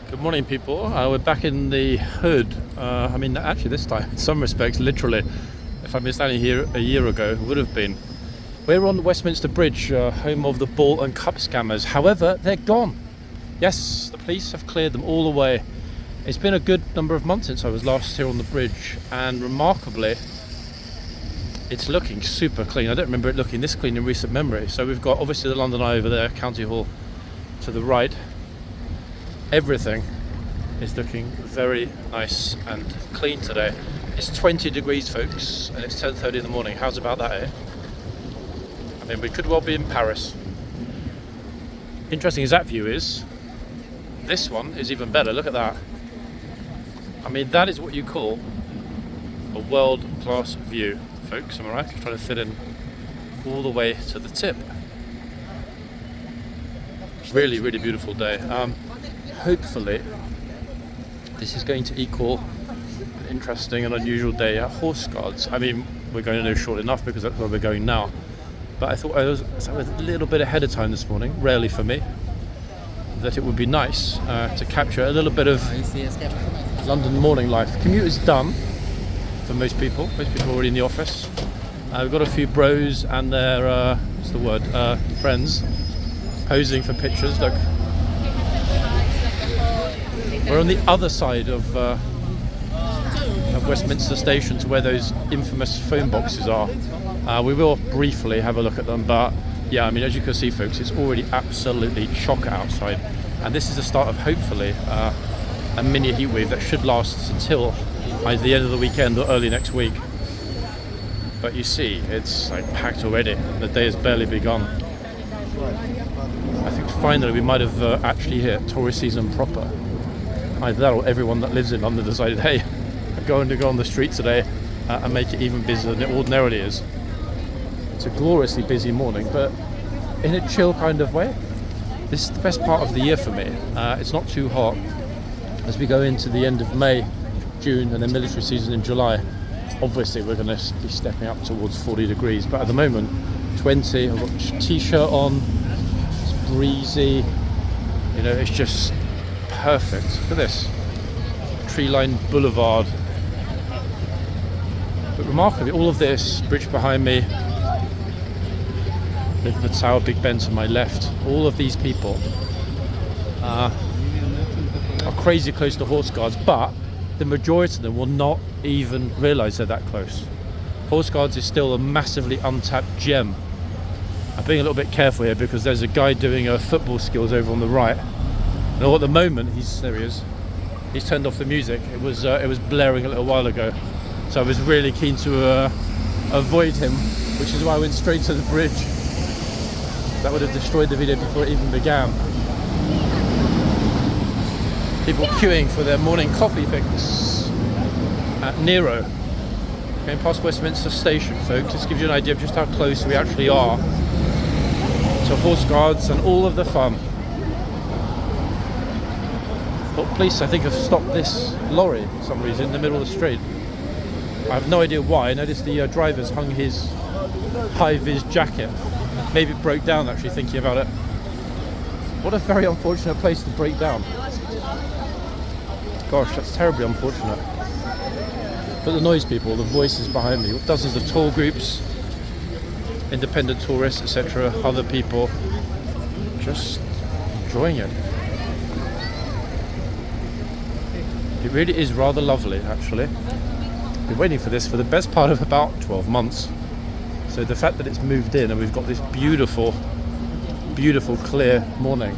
Good morning, people. We're back in the hood. Actually this time, in some respects, literally, if I'd been standing here a year ago, it would have been. We're on the Westminster Bridge, home of the ball and cup scammers. However, they're gone. Yes, the police have cleared them all away. It's been a good number of months since I was last here on the bridge, and remarkably, it's looking super clean. I don't remember it looking this clean in recent memory. So we've got obviously the London Eye over there, County Hall to the right. Everything is looking very nice and clean today. It's 20 degrees, folks, and it's 10:30 in the morning. How's about that, eh? I mean, we could well be in Paris. Interesting as that view is, this one is even better. Look at that. I mean, that is what you call a world-class view, folks. Am I right? Just trying to fit in all the way to the tip. Really, really beautiful day. Hopefully this is going to equal an interesting and unusual day at horseguards. I mean, we're going to know short enough because that's where we're going now, but I thought I was a little bit ahead of time this morning, rarely for me, that it would be nice to capture a little bit of London morning life. Commute is done for most people are already in the office. We've got a few bros and their friends posing for pictures. Look, we're on the other side of Westminster Station to where those infamous phone boxes are. We will briefly have a look at them, but yeah, I mean, as you can see, folks, it's already absolutely chocker outside, and this is the start of hopefully a mini heatwave that should last until either the end of the weekend or early next week. But you see, it's like packed already. The day has barely begun. I think finally we might have actually hit tourist season proper. Either that or everyone that lives in London decided, hey, I'm going to go on the street today and make it even busier than it ordinarily is. It's a gloriously busy morning, but in a chill kind of way. This is the best part of the year for me. It's not too hot. As we go into the end of May, June, and then military season in July, obviously we're going to be stepping up towards 40 degrees. But at the moment, 20, I've got a t-shirt on, it's breezy, you know, it's just perfect. Look at this, tree-lined boulevard. But remarkably, all of this, bridge behind me, the Tower, Big Ben to my left, all of these people are crazy close to horseguards, but the majority of them will not even realise they're that close. Horseguards is still a massively untapped gem. I'm being a little bit careful here because there's a guy doing football skills over on the right. And at the moment, there he is. He's turned off the music. It was blaring a little while ago, so I was really keen to avoid him, which is why I went straight to the bridge. That would have destroyed the video before it even began. People queuing for their morning coffee fix at Nero. Going past Westminster Station, folks. This gives you an idea of just how close we actually are to horseguards and all of the fun. But police, I think, have stopped this lorry for some reason in the middle of the street. I have no idea why. I noticed the driver's hung his high-vis jacket. Maybe it broke down, actually, thinking about it. What a very unfortunate place to break down. Gosh, that's terribly unfortunate. But the noise people, the voices behind me, dozens of tour groups, independent tourists, etc., other people, just enjoying it. It really is rather lovely, actually. I've been waiting for this for the best part of about 12 months. So the fact that it's moved in and we've got this beautiful, beautiful, clear morning,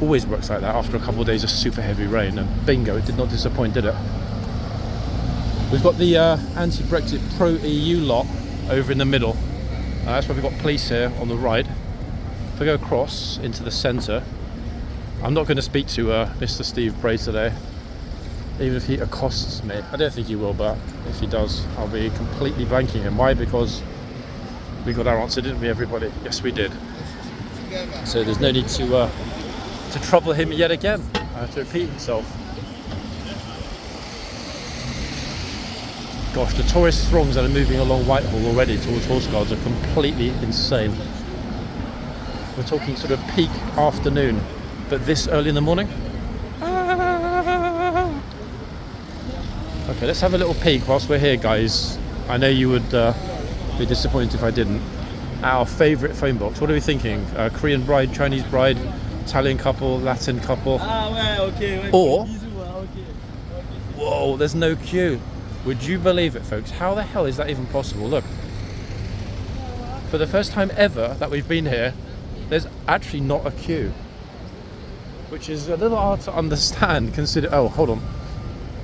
always works like that after a couple of days of super heavy rain, and bingo, it did not disappoint, did it? We've got the anti-Brexit pro-EU lot over in the middle. That's why we've got police here on the right. If I go across into the centre, I'm not going to speak to Mr. Steve Bray today, even if he accosts me. I don't think he will, but if he does, I'll be completely blanking him. Why? Because we got our answer, didn't we, everybody? Yes, we did. So there's no need to trouble him yet again, to repeat himself. Gosh, the tourist throngs that are moving along Whitehall already towards horseguards are completely insane. We're talking sort of peak afternoon, but this early in the morning, Okay, let's have a little peek whilst we're here, guys. I know you would be disappointed if I didn't. Our favourite phone box. What are we thinking? Korean bride, Chinese bride, Italian couple, Latin couple. Or, whoa, there's no queue. Would you believe it, folks? How the hell is that even possible? Look, for the first time ever that we've been here, there's actually not a queue, which is a little hard to understand. Consider, oh, hold on.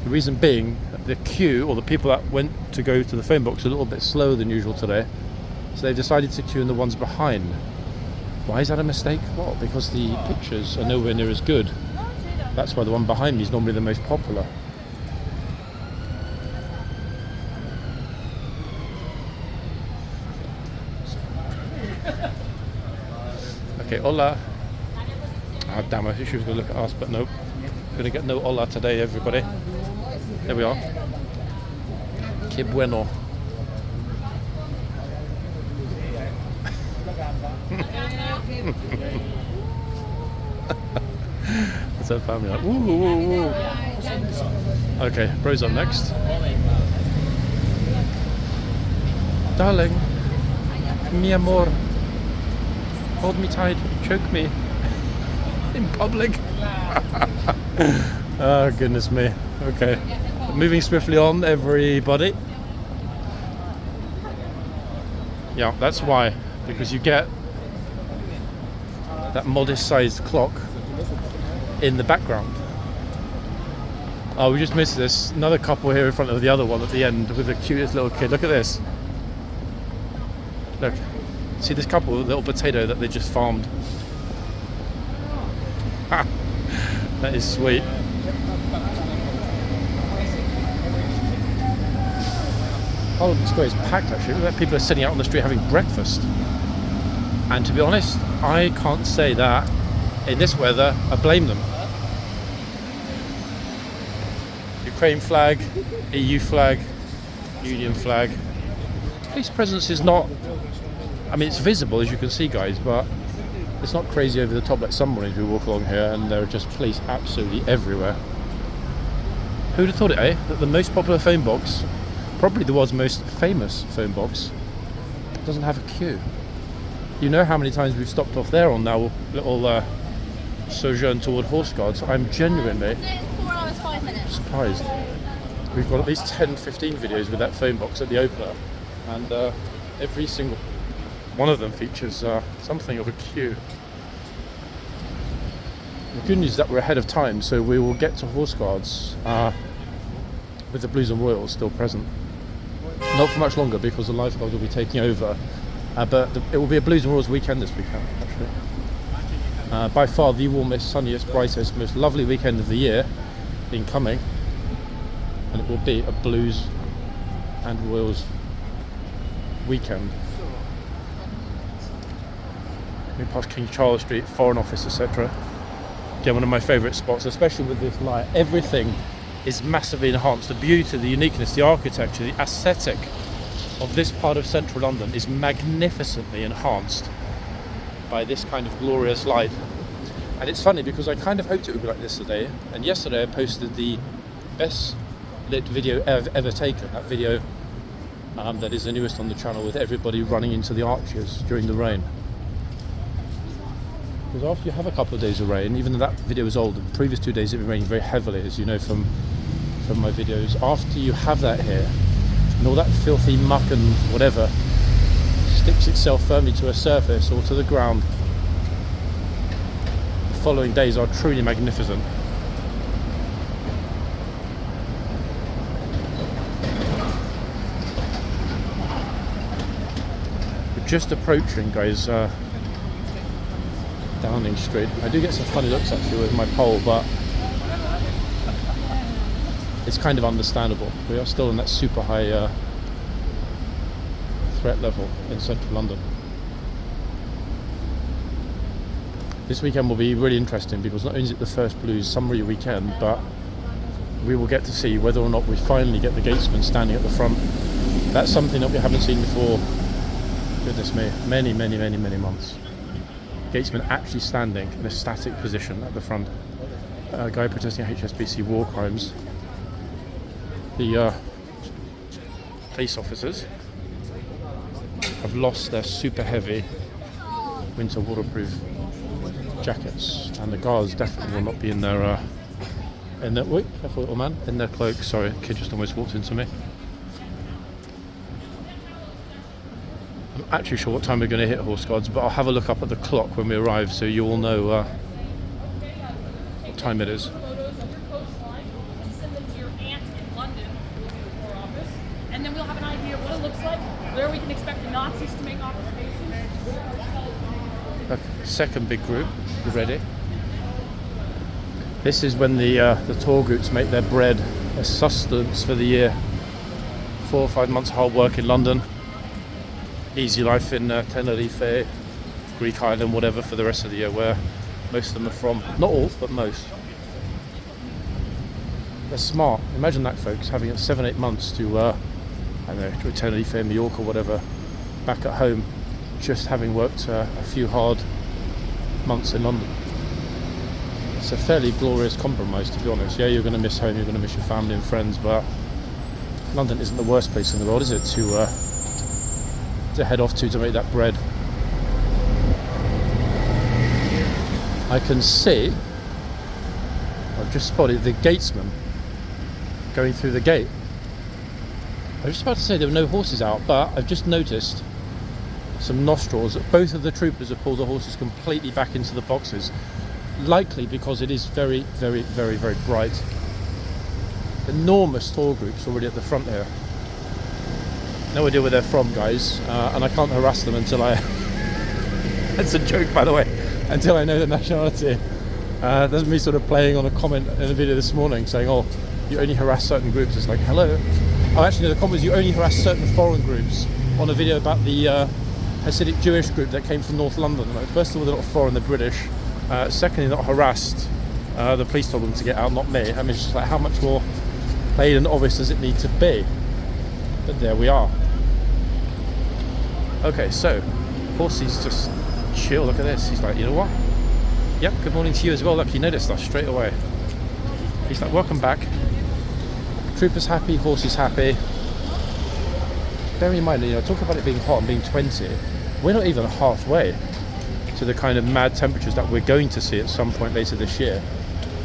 The reason being, the queue, or the people that went to go to the phone box, are a little bit slower than usual today, so they've decided to queue in the ones behind. Why is that a mistake? Well, because the pictures are nowhere near as good. That's why the one behind me is normally the most popular. Okay, hola. Oh, damn, I think she was going to look at us, but nope. Going to get no hola today, everybody. There we are. Que bueno. That's our family. Like, woo, woo, woo. Okay, bro's up next. Darling, mi amor, hold me tight, choke me in public. Oh, goodness me. Okay, moving swiftly on, everybody. Yeah, that's why, because you get that modest sized clock in the background. Oh, we just missed this. Another couple here in front of the other one at the end with the cutest little kid. Look at this. Look, see this couple, little potato that they just farmed. That is sweet. Oh, this square is packed actually. Look at that, people are sitting out on the street having breakfast. And to be honest, I can't say that in this weather I blame them. Ukraine flag, EU flag, Union flag. Police presence is not, I mean, it's visible as you can see, guys, but it's not crazy over the top like some mornings we walk along here and there are just police absolutely everywhere. Who'd have thought it, eh? That the most popular phone box, probably the world's most famous phone box, doesn't have a queue. You know how many times we've stopped off there on our little sojourn toward horseguards. I'm genuinely 4 hours, 5 minutes. Surprised. We've got at least 10-15 videos with that phone box at the opener, and every single one of them features something of a queue. The good news is that we're ahead of time, so we will get to horseguards with the Blues and Royals still present. Not for much longer because the lifeguards will be taking over, but it will be a Blues and Royals weekend this weekend, actually. By far the warmest, sunniest, brightest, most lovely weekend of the year incoming, and it will be a Blues and Royals weekend. We pass King Charles Street, Foreign Office, etc. Again, one of my favourite spots, especially with this light. Everything is massively enhanced. The beauty, the uniqueness, the architecture, the aesthetic of this part of central London is magnificently enhanced by this kind of glorious light. And it's funny because I kind of hoped it would be like this today, and yesterday I posted the best lit video ever taken, that video that is the newest on the channel with everybody running into the arches during the rain. Because after you have a couple of days of rain, even though that video was old, the previous 2 days it had been raining very heavily, as you know from my videos. After you have that here, and all that filthy muck and whatever sticks itself firmly to a surface or to the ground, the following days are truly magnificent. We're just approaching, guys, Downing Street. I do get some funny looks actually with my pole, but it's kind of understandable. We are still in that super high threat level in central London. This weekend will be really interesting because not only is it the first Blues summary weekend, but we will get to see whether or not we finally get the gatesman standing at the front. That's something that we haven't seen before, goodness me, many months. Gatesman actually standing in a static position at the front. A guy protesting HSBC war crimes. the police officers have lost their super heavy winter waterproof jackets, and the guards definitely will not be in their wait, careful little man, in their cloaks. Sorry, a kid just almost walked into me. I'm actually sure what time we're going to hit Horse Guards, but I'll have a look up at the clock when we arrive so you all know what time it is. And then we'll have an idea of what it looks like, where we can expect the Nazis to make observations. Okay, second big group, you ready? This is when the tour groups make their bread, their sustenance for the year. 4 or 5 months hard work in London, easy life in Tenerife, Greek island, whatever, for the rest of the year, where most of them are from. Not all, but most. They're smart. Imagine that, folks, having 7-8 months to I don't know, to Tenerife, Mallorca, or whatever, back at home, just having worked a few hard months in London. It's a fairly glorious compromise, to be honest. Yeah, you're going to miss home, you're going to miss your family and friends, but London isn't the worst place in the world, is it, to head off to make that bread. I can see, I've just spotted the gatesman going through the gate. I was just about to say there were no horses out, but I've just noticed some nostrils. Both of the troopers have pulled the horses completely back into the boxes, likely because it is very, very, very, very bright. Enormous tour groups already at the front here. No idea where they're from, guys, and I can't harass them until I... That's a joke, by the way. Until I know the nationality. There's me sort of playing on a comment in a video this morning saying, oh, you only harass certain groups. It's like, hello. Oh, actually, no, the comment was you only harass certain foreign groups on a video about the Hasidic Jewish group that came from North London. Like, first of all, they're not foreign, they're British. Secondly, not harassed. The police told them to get out, not me. I mean, it's just like, how much more plain and obvious does it need to be? But there we are. Okay, so Horsey's just chill. Look at this. He's like, you know what? Yep, good morning to you as well. Look, he noticed us straight away. He's like, welcome back. Troopers happy, horses happy. Bearing in mind, you know, talk about it being hot and being 20. We're not even halfway to the kind of mad temperatures that we're going to see at some point later this year.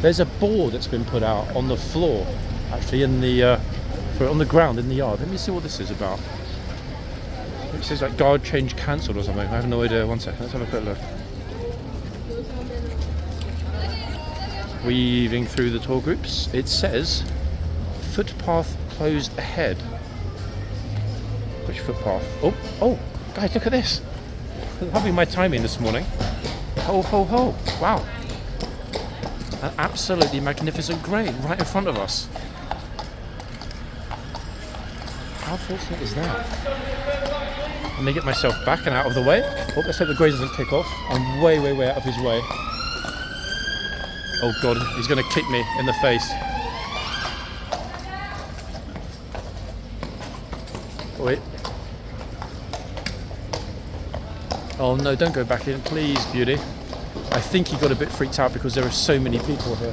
There's a board that's been put out on the floor, actually, in the on the ground in the yard. Let me see what this is about. It says like guard change cancelled or something. I have no idea. One second, let's have a quick look. Weaving through the tour groups, it says footpath closed ahead. Which footpath? Oh, guys, look at this. Having my timing this morning. Ho, ho, ho. Wow. An absolutely magnificent grey right in front of us. How fortunate is that? Let me get myself back and out of the way. Oh, let's hope the grey doesn't kick off. I'm way, way, way out of his way. Oh God, he's going to kick me in the face. Wait. Oh no, don't go back in, please, beauty. I think he got a bit freaked out because there are so many people here.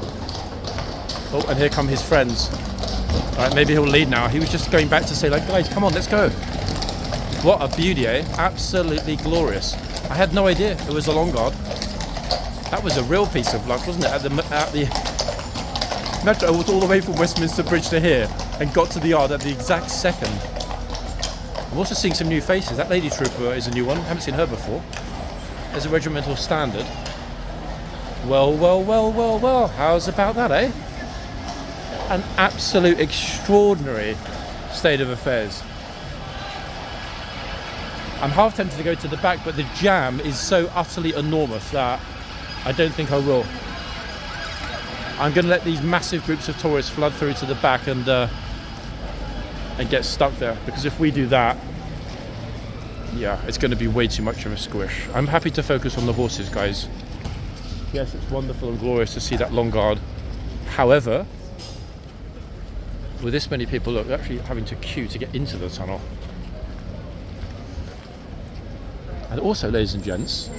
Oh, and here come his friends. Alright, maybe he'll lead now. He was just going back to say, like, guys, come on, let's go. What a beauty, eh? Absolutely glorious. I had no idea it was a long guard. That was a real piece of luck, wasn't it? Imagine I walked all the way from Westminster Bridge to here and got to the yard at the exact second. I'm also seeing some new faces. That lady trooper is a new one. I haven't seen her before. There's a regimental standard. Well, well, well, well, well. How's about that, eh? An absolute extraordinary state of affairs. I'm half tempted to go to the back, but the jam is so utterly enormous that I don't think I will. I'm going to let these massive groups of tourists flood through to the back and get stuck there, because if we do that, yeah, it's going to be way too much of a squish. I'm happy to focus on the horses, guys. Yes, it's wonderful and glorious to see that long guard. However, with this many people, look, we're actually having to queue to get into the tunnel. And also, ladies and gents,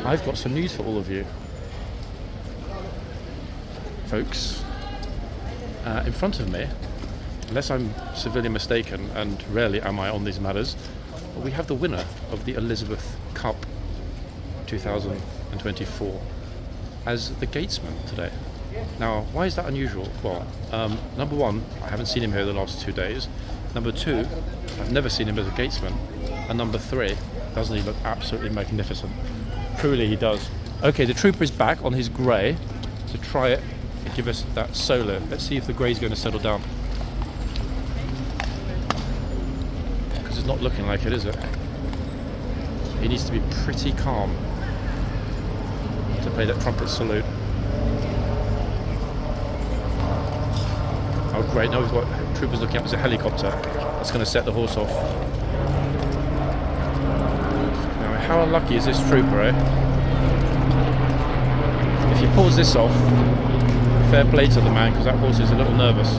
I've got some news for all of you. Folks, In front of me, unless I'm severely mistaken, and rarely am I on these matters, we have the winner of the Elizabeth Cup 2024 as the gatesman today. Now, why is that unusual? Well, number one, I haven't seen him here the last 2 days. Number two, I've never seen him as a gatesman. And number three, doesn't he look absolutely magnificent? Truly he does. Okay, the trooper is back on his grey to try it and give us that solo. Let's see if the grey's going to settle down. Because it's not looking like it, is it? He needs to be pretty calm to play that trumpet salute. Oh great, now we've got troopers looking up as a helicopter. That's going to set the horse off. Now, how unlucky is this trooper, eh? If he pulls this off, fair play to the man, because that horse is a little nervous.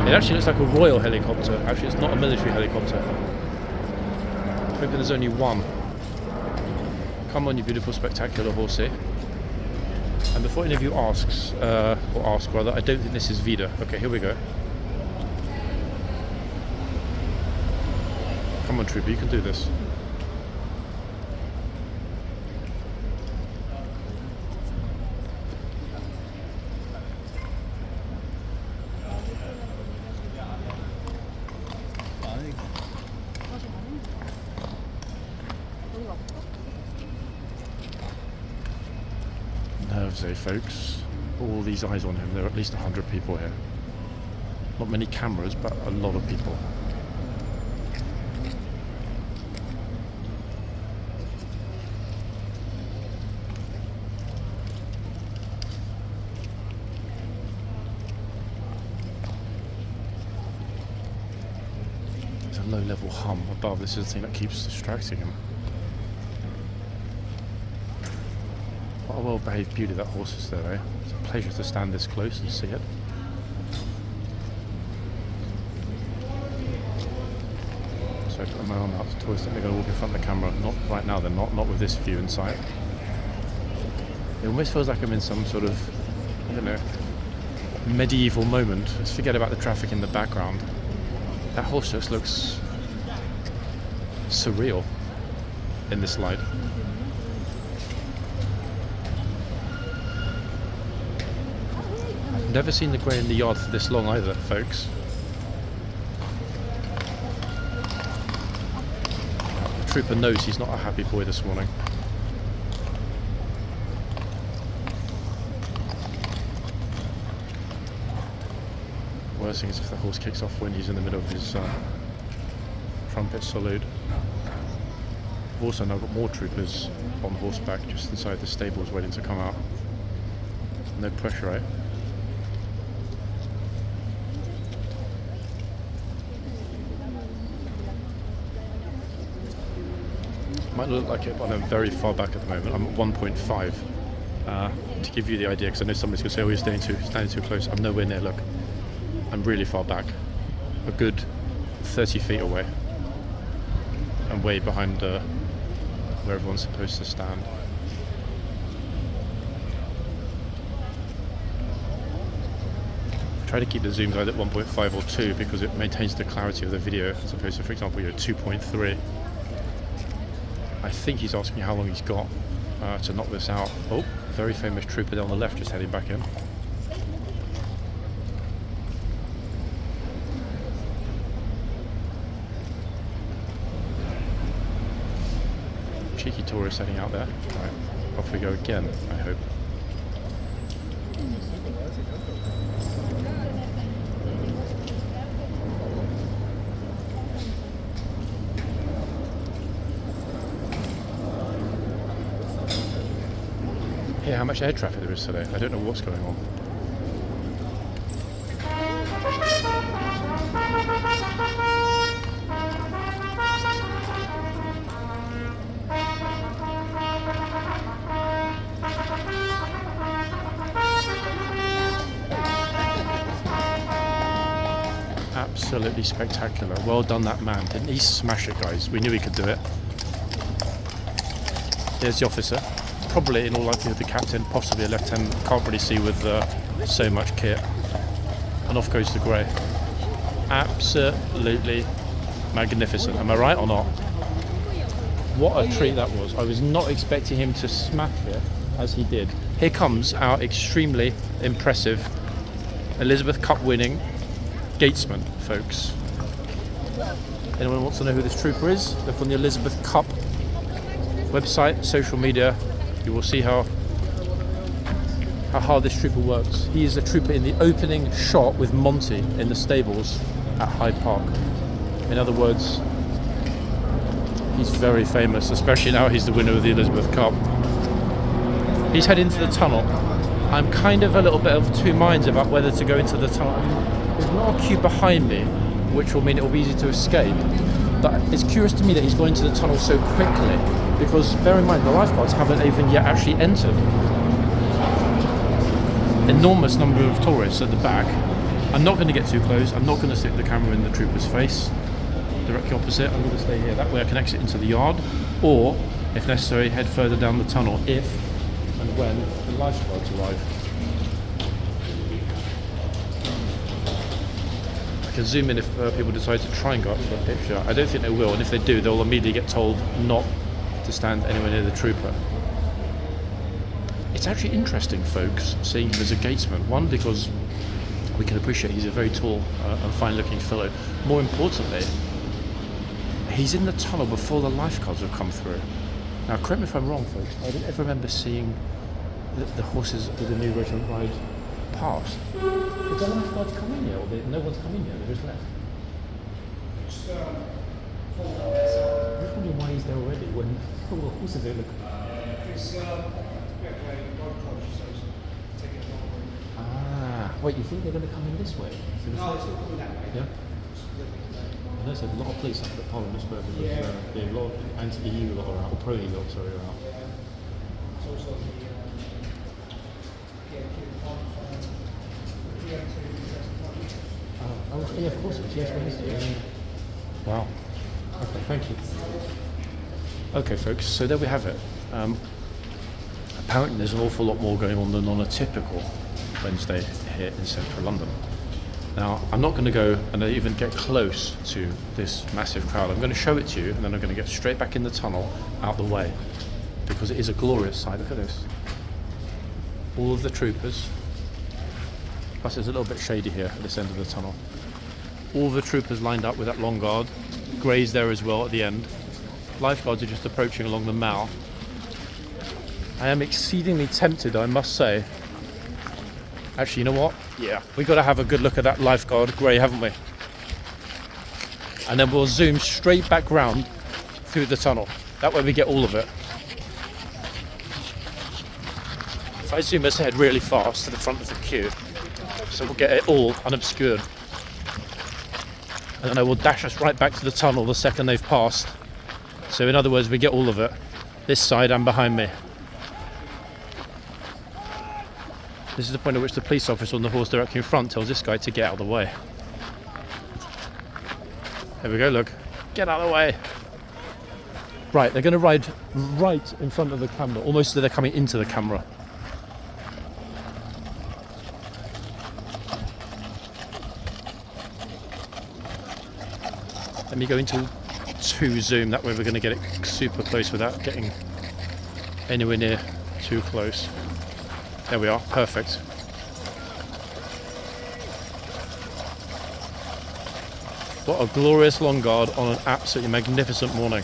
It actually looks like a royal helicopter. Actually, it's not a military helicopter. I'm hoping there's only one. Come on, you beautiful, spectacular horsey. And before any of you asks, I don't think this is Vida. Okay, here we go. Come on, trooper, you can do this. Nerves, eh, folks? All these eyes on him. There are at least 100 people here. Not many cameras, but a lot of people. There's a low-level hum above. This is the thing that keeps distracting him. What a well-behaved beauty that horse is there, eh? It's a pleasure to stand this close and see it. So I put my arm out. The toys think they're going to walk in front of the camera. Not right now, they're not with this view in sight. It almost feels like I'm in some sort of, I don't know, medieval moment. Let's forget about the traffic in the background. That horse just looks surreal in this light. Never seen the grey in the yard for this long either, folks. The trooper knows he's not a happy boy this morning. Worst thing is if the horse kicks off when he's in the middle of his trumpet salute. I've also now got more troopers on horseback just inside the stables waiting to come out. No pressure, right? Might look like it, but I'm very far back at the moment. I'm at 1.5. To give you the idea, because I know somebody's going to say, oh, you're standing too close. I'm nowhere near, look. I'm really far back. A good 30 feet away. And way behind where everyone's supposed to stand. Try to keep the zooms either at 1.5 or 2 because it maintains the clarity of the video as opposed to, for example, 2.3. I think he's asking how long he's got to knock this out. Oh, very famous trooper down the left just heading back in. Cheeky tourist heading out there. Right, off we go again, I hope. Yeah, how much air traffic there is today. I don't know what's going on. Absolutely spectacular. Well done, that man. Didn't he smash it, guys? We knew he could do it. There's the officer. Probably, in all likelihood, the captain, possibly a lieutenant. Can't really see with so much kit. And off goes the grey. Absolutely magnificent. Am I right or not? What a treat that was. I was not expecting him to smash it as he did. Here comes our extremely impressive Elizabeth Cup winning gatesman, folks. Anyone wants to know who this trooper is? Look on the Elizabeth Cup website, social media. You will see how hard this trooper works. He is a trooper in the opening shot with Monty in the stables at Hyde Park. In other words, he's very famous, especially now he's the winner of the Elizabeth Cup. He's heading into the tunnel. I'm kind of a little bit of two minds about whether to go into the tunnel. There's not a queue behind me, which will mean it will be easy to escape. But it's curious to me that he's gone into the tunnel so quickly, because bear in mind the lifeguards haven't even yet actually entered. Enormous number of tourists at the back. I'm not going to get too close. I'm not going to stick the camera in the trooper's face. Directly opposite. I'm going to stay here. That way I can exit into the yard, or, if necessary, head further down the tunnel if and when the lifeguards arrive. I can zoom in if people decide to try and go up for a picture. I don't think they will, and if they do, they'll immediately get told not to stand anywhere near the trooper. It's actually interesting, folks, seeing him as a gatesman. One, because we can appreciate he's a very tall and fine-looking fellow. More importantly, he's in the tunnel before the lifeguards have come through. Now, correct me if I'm wrong, folks, I don't ever remember seeing the horses with the new regiment ride past. Did the lifeguards come in yet, or no one's come in yet? They just left. I was wondering why he's there already when all the horses are looking. Wait, you think they're going to come in this way? No, it's not coming that way. Yeah. I know there's a lot of police up at Parliament Square because a lot of anti-EU lot are out, or pro-EU lot, sorry, are out. It's also the Oh, yeah, of course it is. Yes, Wednesday. Wow. Okay, thank you. Okay, folks, so there we have it. Apparently there's an awful lot more going on than on a typical Wednesday here in central London. Now, I'm not going to go and even get close to this massive crowd. I'm going to show it to you, and then I'm going to get straight back in the tunnel out the way, because it is a glorious sight. Look at this. All of the troopers. Plus it's a little bit shady here at this end of the tunnel. All the troopers lined up with that long guard. Grey's there as well at the end. Lifeguards are just approaching along the mall. I am exceedingly tempted, I must say. Actually, you know what? Yeah, we've got to have a good look at that lifeguard Grey, haven't we? And then we'll zoom straight back round through the tunnel. That way we get all of it. If I zoom us ahead really fast to the front of the queue, so we'll get it all unobscured. And then I will dash us right back to the tunnel the second they've passed. So in other words, we get all of it. This side and behind me. This is the point at which the police officer on the horse directly in front tells this guy to get out of the way. There we go, look. Get out of the way. Right, they're going to ride right in front of the camera, almost as though they're coming into the camera. Let me go into 2 zoom, that way we're going to get it super close without getting anywhere near too close. There we are, perfect. What a glorious long guard on an absolutely magnificent morning.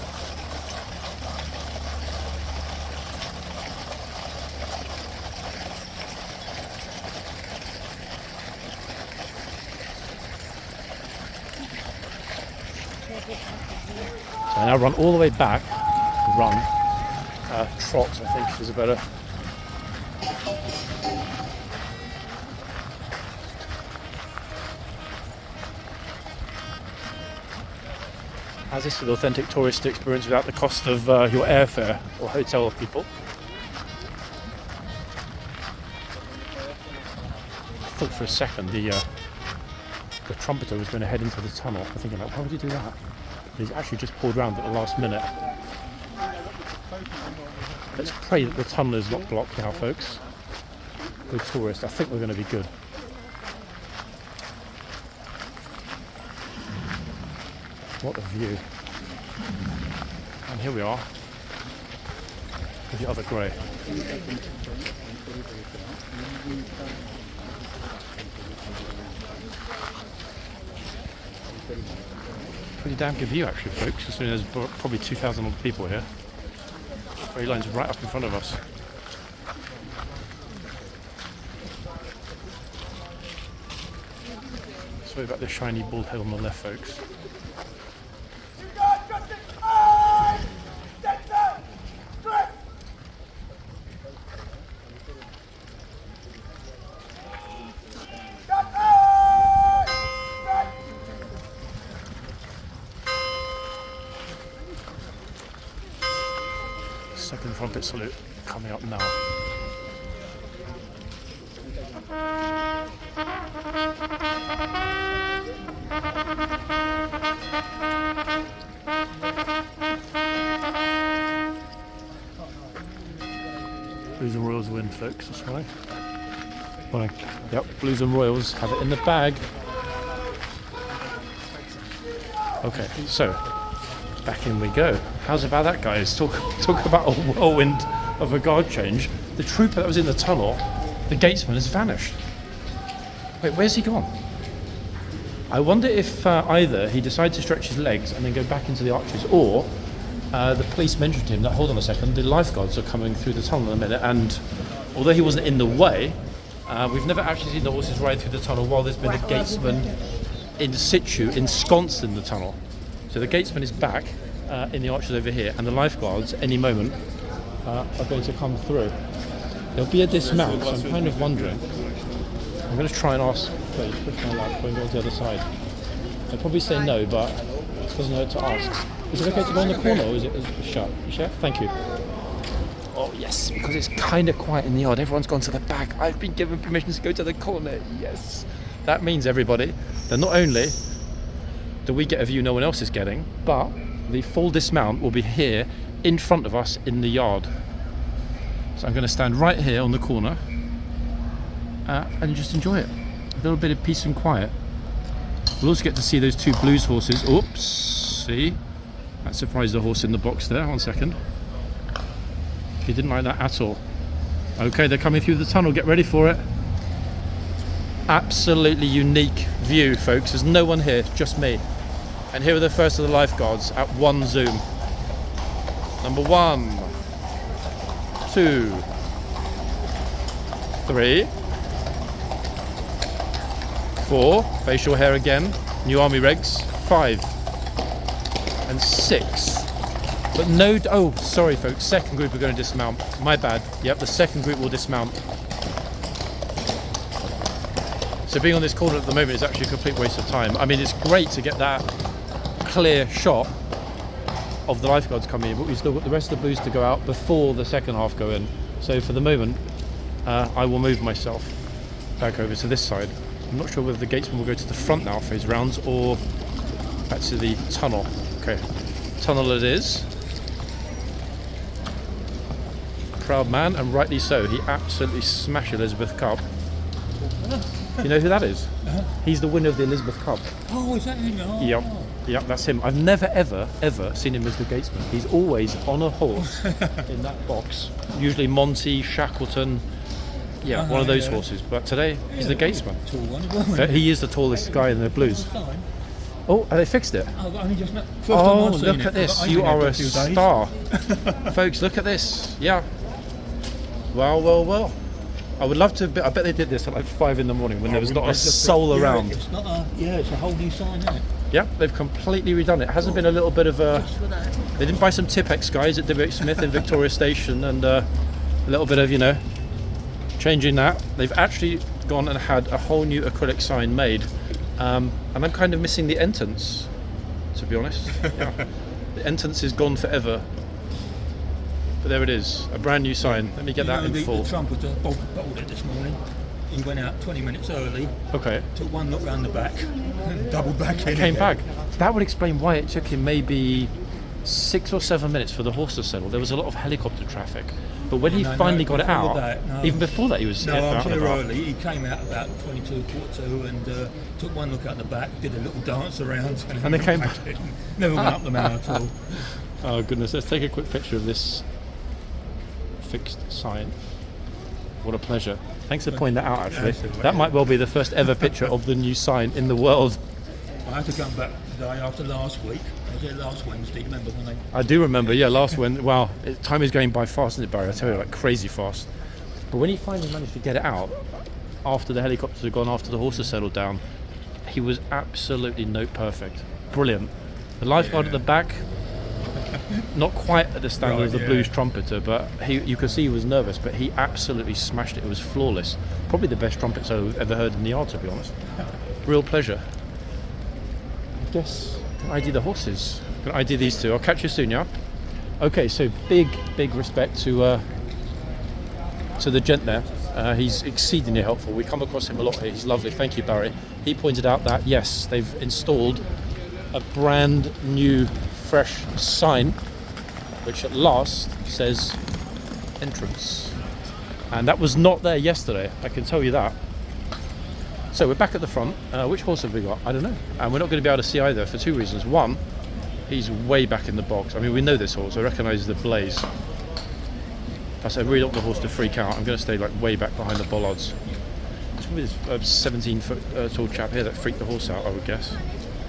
So I now run all the way back, trot I think is a better. As this is an authentic tourist experience without the cost of your airfare or hotel people. I thought for a second the trumpeter was going to head into the tunnel. I'm thinking, like, why would you do that? But he's actually just pulled round at the last minute. Let's pray that the tunnel is not blocked now, folks. with tourists, I think we're going to be good. What a view. And here we are with the other grey. Pretty damn good view actually, folks, considering there's probably 2,000 odd people here. Grey line's right up in front of us. Sorry about the shiny bald head on the left, folks. Second trumpet salute coming up now. Blues and Royals win, folks, this morning. Morning. Yep, Blues and Royals have it in the bag. Okay, so back in we go. How's about that, guys? Talk about a whirlwind of a guard change. The trooper that was in the tunnel, the gatesman, has vanished. Wait, where's he gone? I wonder if either he decided to stretch his legs and then go back into the arches, or the police mentioned to him that, hold on a second, the lifeguards are coming through the tunnel in a minute, and although he wasn't in the way, we've never actually seen the horses ride through the tunnel while there's been a gatesman in situ, ensconced in the tunnel. So the gatesman is back in the arches over here, and the lifeguards any moment are going to come through. There'll be a dismount, so I'm kind of wondering. I'm going to try and ask, please, push my light, go to the other side. They'll probably say no, but it doesn't hurt to ask. Is it okay to go on the corner, or is it shut? You sure? Thank you. Oh yes, because it's kind of quiet in the yard. Everyone's gone to the back. I've been given permission to go to the corner. Yes. That means, everybody, that not only do we get a view no one else is getting, but the full dismount will be here in front of us in the yard. So I'm going to stand right here on the corner and just enjoy it. A little bit of peace and quiet. We'll also get to see those two blues horses. Oops, see? That surprised the horse in the box there. 1 second. He didn't like that at all. Okay, they're coming through the tunnel. Get ready for it. Absolutely unique view, folks. There's no one here, just me. And here are the first of the lifeguards at one zoom. Number 1, 2, 3, 4, facial hair again, new army regs, 5, and 6. But no, oh, sorry folks, second group are going to dismount. My bad. Yep, the second group will dismount. So being on this corner at the moment is actually a complete waste of time. I mean, it's great to get that clear shot of the lifeguards coming in, but we've still got the rest of the blues to go out before the second half go in. So for the moment, I will move myself back over to this side. I'm not sure whether the gatesman will go to the front now for his rounds or back to the tunnel. Okay, tunnel it is. Proud man, and rightly so. He absolutely smashed Elizabeth Cup. You know who that is? He's the winner of the Elizabeth Cup. Oh, is that him? Oh. Yep, that's him. I've never, ever seen him as the gatesman. He's always on a horse in that box. Usually Monty, Shackleton, one of those horses. But today, he's the gatesman. Tall one, He is the tallest guy in the blues. Oh, they fixed it. Oh, look at this. You are a star. Folks, look at this. Yeah. Well. I would love to. I bet they did this at like 5 in the morning when there was not a soul around. It's not a. Yeah, it's a whole new sign, isn't it? Yeah, they've completely redone it. It hasn't been a little bit of a. They didn't buy some Tipex guys at WH Smith in Victoria Station and a little bit of, changing that. They've actually gone and had a whole new acrylic sign made, and I'm kind of missing the entrance, to be honest. Yeah. The entrance is gone forever. But there it is, a brand new sign. Let me get that in full. The Trump was bottled it this morning. He went out 20 minutes early. Okay. Took one look round the back, and doubled back in. Came back. That would explain why it took him maybe 6 or 7 minutes for the horse to settle. There was a lot of helicopter traffic. But when he No, finally got it before out, that, no. even before that he was No, out I'm and too about. early. He came out about 22, quarter to, and took one look at the back, did a little dance around, And they came back. Never went up the mound at all. Oh goodness, let's take a quick picture of this fixed sign. What a pleasure. Thanks for pointing that out actually. That's all right. That might well be the first ever picture of the new sign in the world. I had to come back today after last week. I was there last Wednesday, remember when I do remember, yeah, last one. Wow, time is going by fast, isn't it, Barry? I tell you, like crazy fast. But when he finally managed to get it out, after the helicopters had gone, after the horses settled down, he was absolutely note perfect. Brilliant. The lifeguard at the back, not quite at the standard of the blues trumpeter, but you could see he was nervous, but he absolutely smashed it. It was flawless. Probably the best trumpet solo we've ever heard in the yard, to be honest. Real pleasure. I guess I ID the horses. Can I ID these two? I'll catch you soon, yeah? Okay, so big respect to the gent there. He's exceedingly helpful. We come across him a lot here. He's lovely. Thank you, Barry. He pointed out that, yes, they've installed a brand new fresh sign which at last says entrance, and that was not there yesterday, I can tell you that. So we're back at the front. Which horse have we got? I don't know, and we're not going to be able to see either for two reasons. One, he's way back in the box. I mean, we know this horse, I recognise the blaze. Plus I really don't want the horse to freak out. I'm going to stay like way back behind the bollards. It's probably this 17 foot tall chap here that freaked the horse out, I would guess.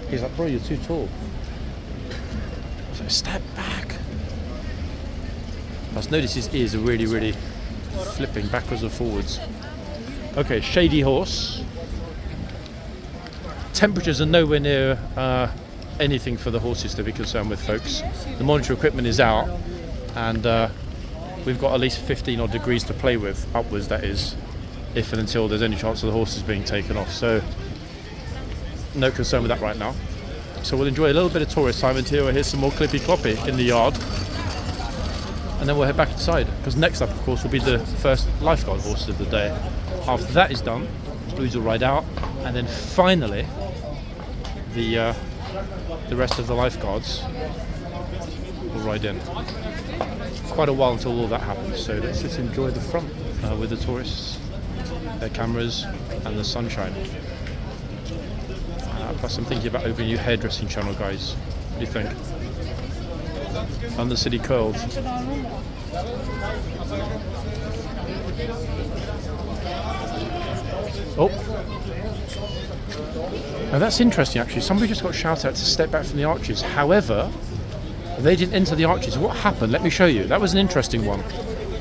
He's like, bro, you're too tall. I was like, step back. Plus notice his ears are really flipping backwards and forwards. Okay, shady horse. Temperatures are nowhere near anything for the horses to be concerned with, folks. The monitor equipment is out, and we've got at least 15 odd degrees to play with, upwards that is, if and until there's any chance of the horses being taken off. So no concern with that right now. So we'll enjoy a little bit of tourist time until we hear some more clippy cloppy in the yard, and then we'll head back inside, because next up of course will be the first lifeguard horses of the day. After that is done, the blues will ride out, and then finally the rest of the lifeguards will ride in. Quite a while until all that happens, so let's just enjoy the front with the tourists, their cameras and the sunshine. Plus I'm thinking about opening a new hairdressing channel, guys. What do you think? Under City Curls. Oh. Now that's interesting actually. Somebody just got shouted out to step back from the arches. However, they didn't enter the arches. What happened? Let me show you. That was an interesting one.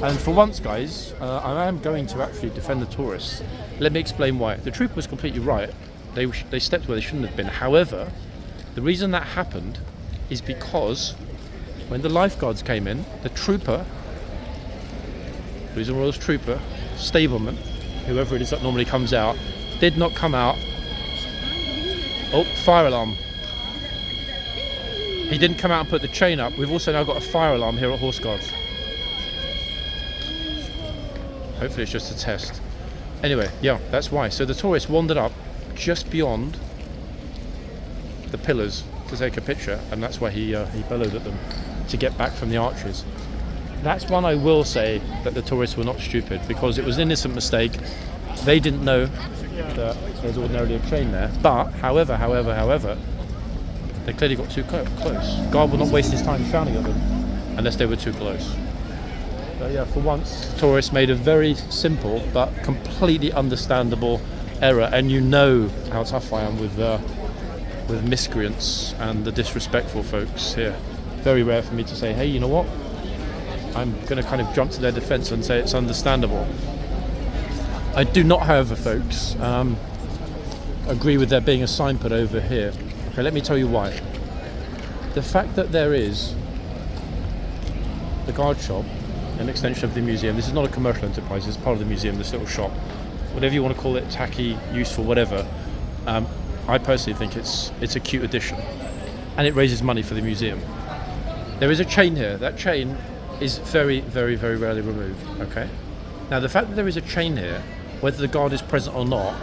And for once, guys, I am going to actually defend the tourists. Let me explain why. The trooper was completely right. They stepped where they shouldn't have been. However, the reason that happened is because when the lifeguards came in, the trooper, Blues and Royals trooper, stableman, whoever it is that normally comes out, did not come out. Oh, fire alarm. He didn't come out and put the chain up. We've also now got a fire alarm here at horseguards. Hopefully it's just a test. Anyway, yeah, that's why. So the tourists wandered up just beyond the pillars to take a picture, and that's why he bellowed at them to get back from the arches. That's one I will say that the tourists were not stupid, because it was an innocent mistake. They didn't know that there's ordinarily a chain there, but however, they clearly got too close. Guard will not waste his time shouting at them unless they were too close. So yeah, for once, tourists made a very simple but completely understandable error, and you know how tough I am with miscreants and the disrespectful folks here. Very rare for me to say, hey, you know what? I'm going to kind of jump to their defence and say it's understandable. I do not, however, folks, agree with there being a sign put over here. Okay, let me tell you why. The fact that there is the guard shop, an extension of the museum. This is not a commercial enterprise, it's part of the museum, this little shop. Whatever you want to call it, tacky, useful, whatever. I personally think it's a cute addition, and it raises money for the museum. There is a chain here. That chain is very rarely removed, okay? Now the fact that there is a chain here, whether the guard is present or not,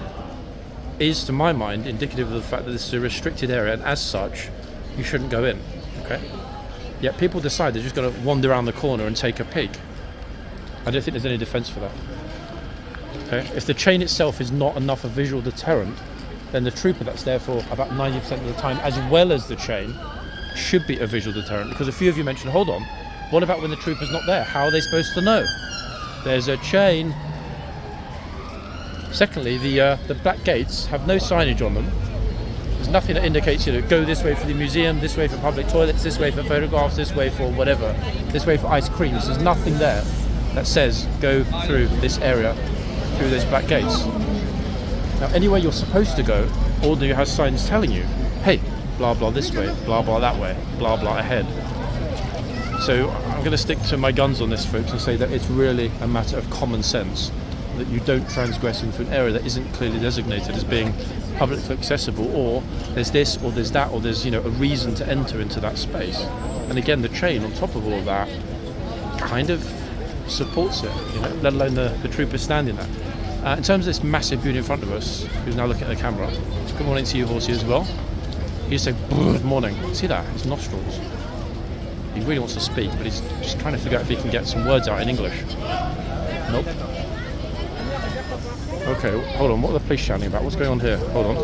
is to my mind indicative of the fact that this is a restricted area, and as such you shouldn't go in, okay? Yet people decide they're just going to wander around the corner and take a peek. I don't think there's any defence for that. Okay? If the chain itself is not enough a visual deterrent, then the trooper that's there for about 90% of the time, as well as the chain, should be a visual deterrent. Because a few of you mentioned, hold on, what about when the trooper's not there? How are they supposed to know? There's a chain. Secondly, the black gates have no signage on them. There's nothing that indicates, go this way for the museum, this way for public toilets, this way for photographs, this way for whatever, this way for ice creams. There's nothing there that says go through this area, through those black gates. Now, anywhere you're supposed to go, Ordinary has signs telling you, hey, blah blah this way, blah blah that way, blah blah ahead. So I'm going to stick to my guns on this, folks, and say that it's really a matter of common sense that you don't transgress into an area that isn't clearly designated as being publicly accessible, or there's this or there's that, or there's a reason to enter into that space. And again, the chain on top of all of that kind of supports it, let alone the troopers standing there. In terms of this massive beauty in front of us, who's now looking at the camera, good morning to you, horsey, as well. He just said good morning. See that? His nostrils. He really wants to speak, but he's just trying to figure out if he can get some words out in English. Nope. Okay, hold on. What are the police shouting about? What's going on here? Hold on.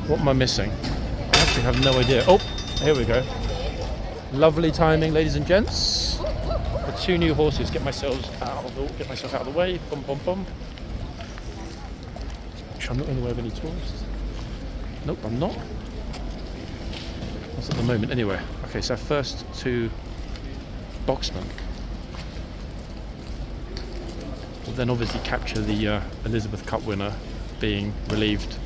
What am I missing? I actually have no idea. Oh, here we go. Lovely timing, ladies and gents. The two new horses. Get myself out of the way. Bum bum bum. Sure, I'm not in the way of any tourists. Nope, I'm not. That's at the moment, anyway. Okay, so first two boxmen. We'll then obviously capture the Elizabeth Cup winner being relieved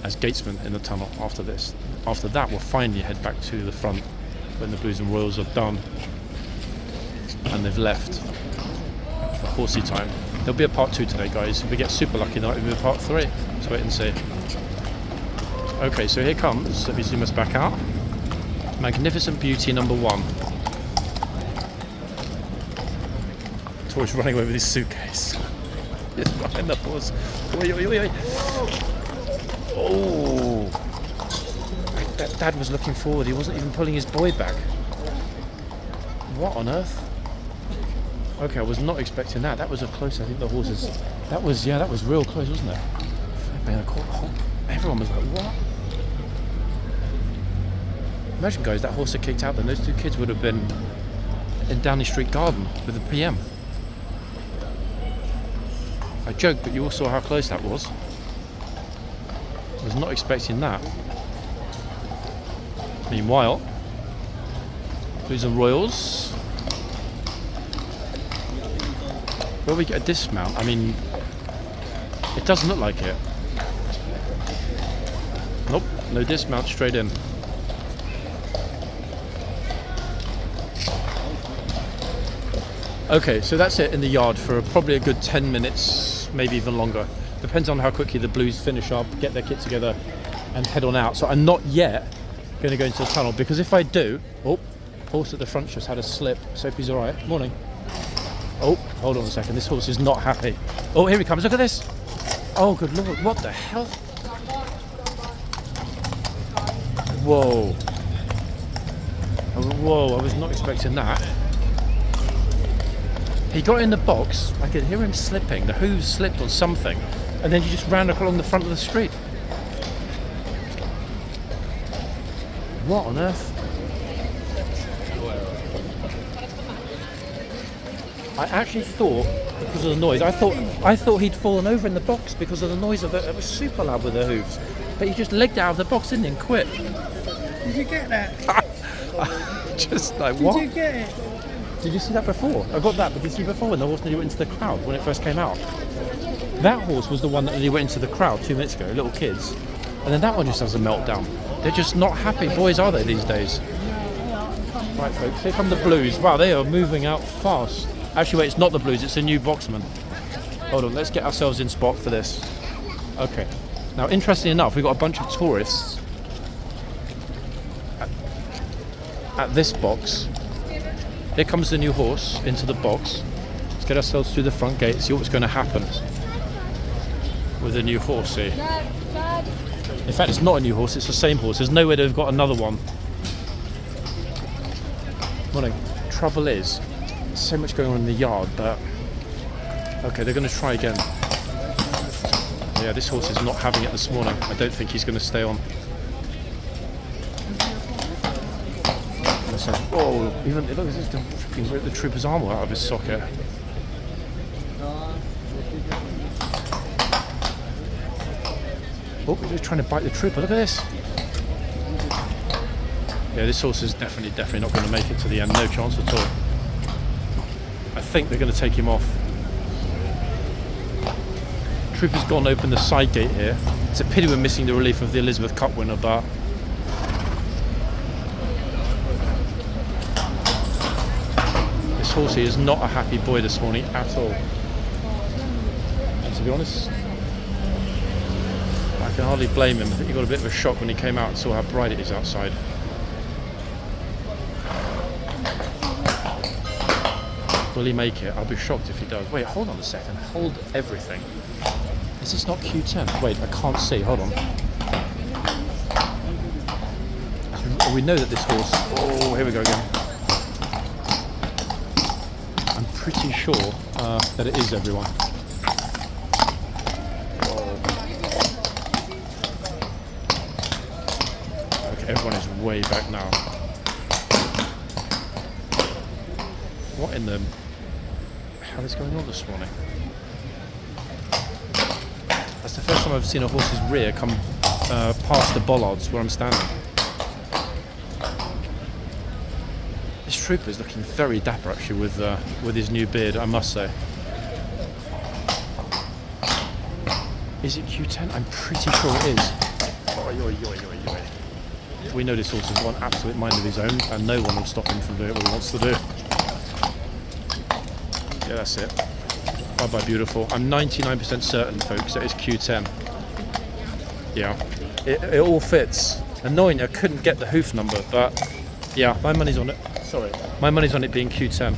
as gatesman in the tunnel after this. After that, we'll finally head back to the front when the Blues and Royals are done and they've left for horsey time. There'll be a part 2 today, guys. If we get super lucky, there might be a part 3. Let's wait and see. Okay, so here comes, let me zoom us back out. Magnificent Beauty number 1. Tori's running away with his suitcase. He's behind the horse. Oi, oi, oi, oi. Oh! That dad was looking forward. He wasn't even pulling his boy back. What on earth? Okay, I was not expecting that. That was a close. I think the horses. That was real close, wasn't it? Everyone was like, what? Imagine, guys, that horse had kicked out, then those two kids would have been in Downing Street Garden with the PM. I joke, but you all saw how close that was. I was not expecting that. Meanwhile, Blues and Royals. Will we get a dismount? I mean, it doesn't look like it. Nope, no dismount, straight in. Okay, so that's it in the yard for probably a good 10 minutes, maybe even longer. Depends on how quickly the Blues finish up, get their kit together and head on out. So I'm not yet going to go into the tunnel, because if I do... Oh, horse at the front just had a slip. So hope he's alright. Morning. Oh, hold on a second. This horse is not happy. Oh, here he comes. Look at this. Oh, good lord. What the hell? Whoa. Whoa, I was not expecting that. He got in the box. I could hear him slipping. The hooves slipped on something. And then he just ran along the front of the street. What on earth? I actually thought, because of the noise, I thought he'd fallen over in the box because of the noise of it. It was super loud with the hooves. But he just legged out of the box, didn't he, and quit. Did you get that? Just like, what? Did you get it? Did you see that before? I got that, but did you see before when the horse nearly went into the crowd when it first came out? That horse was the one that nearly went into the crowd 2 minutes ago, little kids. And then that one just has a meltdown. They're just not happy boys, are they, these days? Right, folks, here come the Blues. Wow, they are moving out fast. Actually, wait, it's not the Blues, it's a new boxman. Hold on, let's get ourselves in spot for this. Okay. Now, interestingly enough, we've got a bunch of tourists at this box. Here comes the new horse into the box. Let's get ourselves through the front gate, see what's going to happen with the new horsey. In fact, it's not a new horse, it's the same horse. There's no way they've got another one. Morning. Trouble is, so much going on in the yard, but okay, they're going to try again. Yeah, this horse is not having it this morning. I don't think he's going to stay on. Oh, even look, this is freaking rip the trooper's armour out of his socket. Oh, he's trying to bite the trooper. Look at this. Yeah, this horse is definitely not going to make it to the end. No chance at all. I think they're going to take him off. Trooper's gone and opened the side gate here. It's a pity we're missing the relief of the Elizabeth Cup winner, but this horse here is not a happy boy this morning at all. And to be honest, I can hardly blame him. I think he got a bit of a shock when he came out and saw how bright it is outside. Will he make it? I'll be shocked if he does. Wait, hold on a second. Hold everything. Is this not Q10? Wait, I can't see. Hold on. We know that this horse... Oh, here we go again. I'm pretty sure that it is everyone. Okay, everyone is way back now. What in the hell is going on this morning? That's the first time I've seen a horse's rear come past the bollards where I'm standing. This trooper is looking very dapper actually with his new beard, I must say. Is it Q10? I'm pretty sure it is. Oi, oi, oi, oi, oi. We know this horse has got an absolute mind of his own and no one will stop him from doing what he wants to do. Yeah, that's it. Bye bye, beautiful. I'm 99% certain, folks, that it's Q10. Yeah, it all fits. Annoying, I couldn't get the hoof number, but yeah, my money's on it. Sorry, my money's on it being Q10.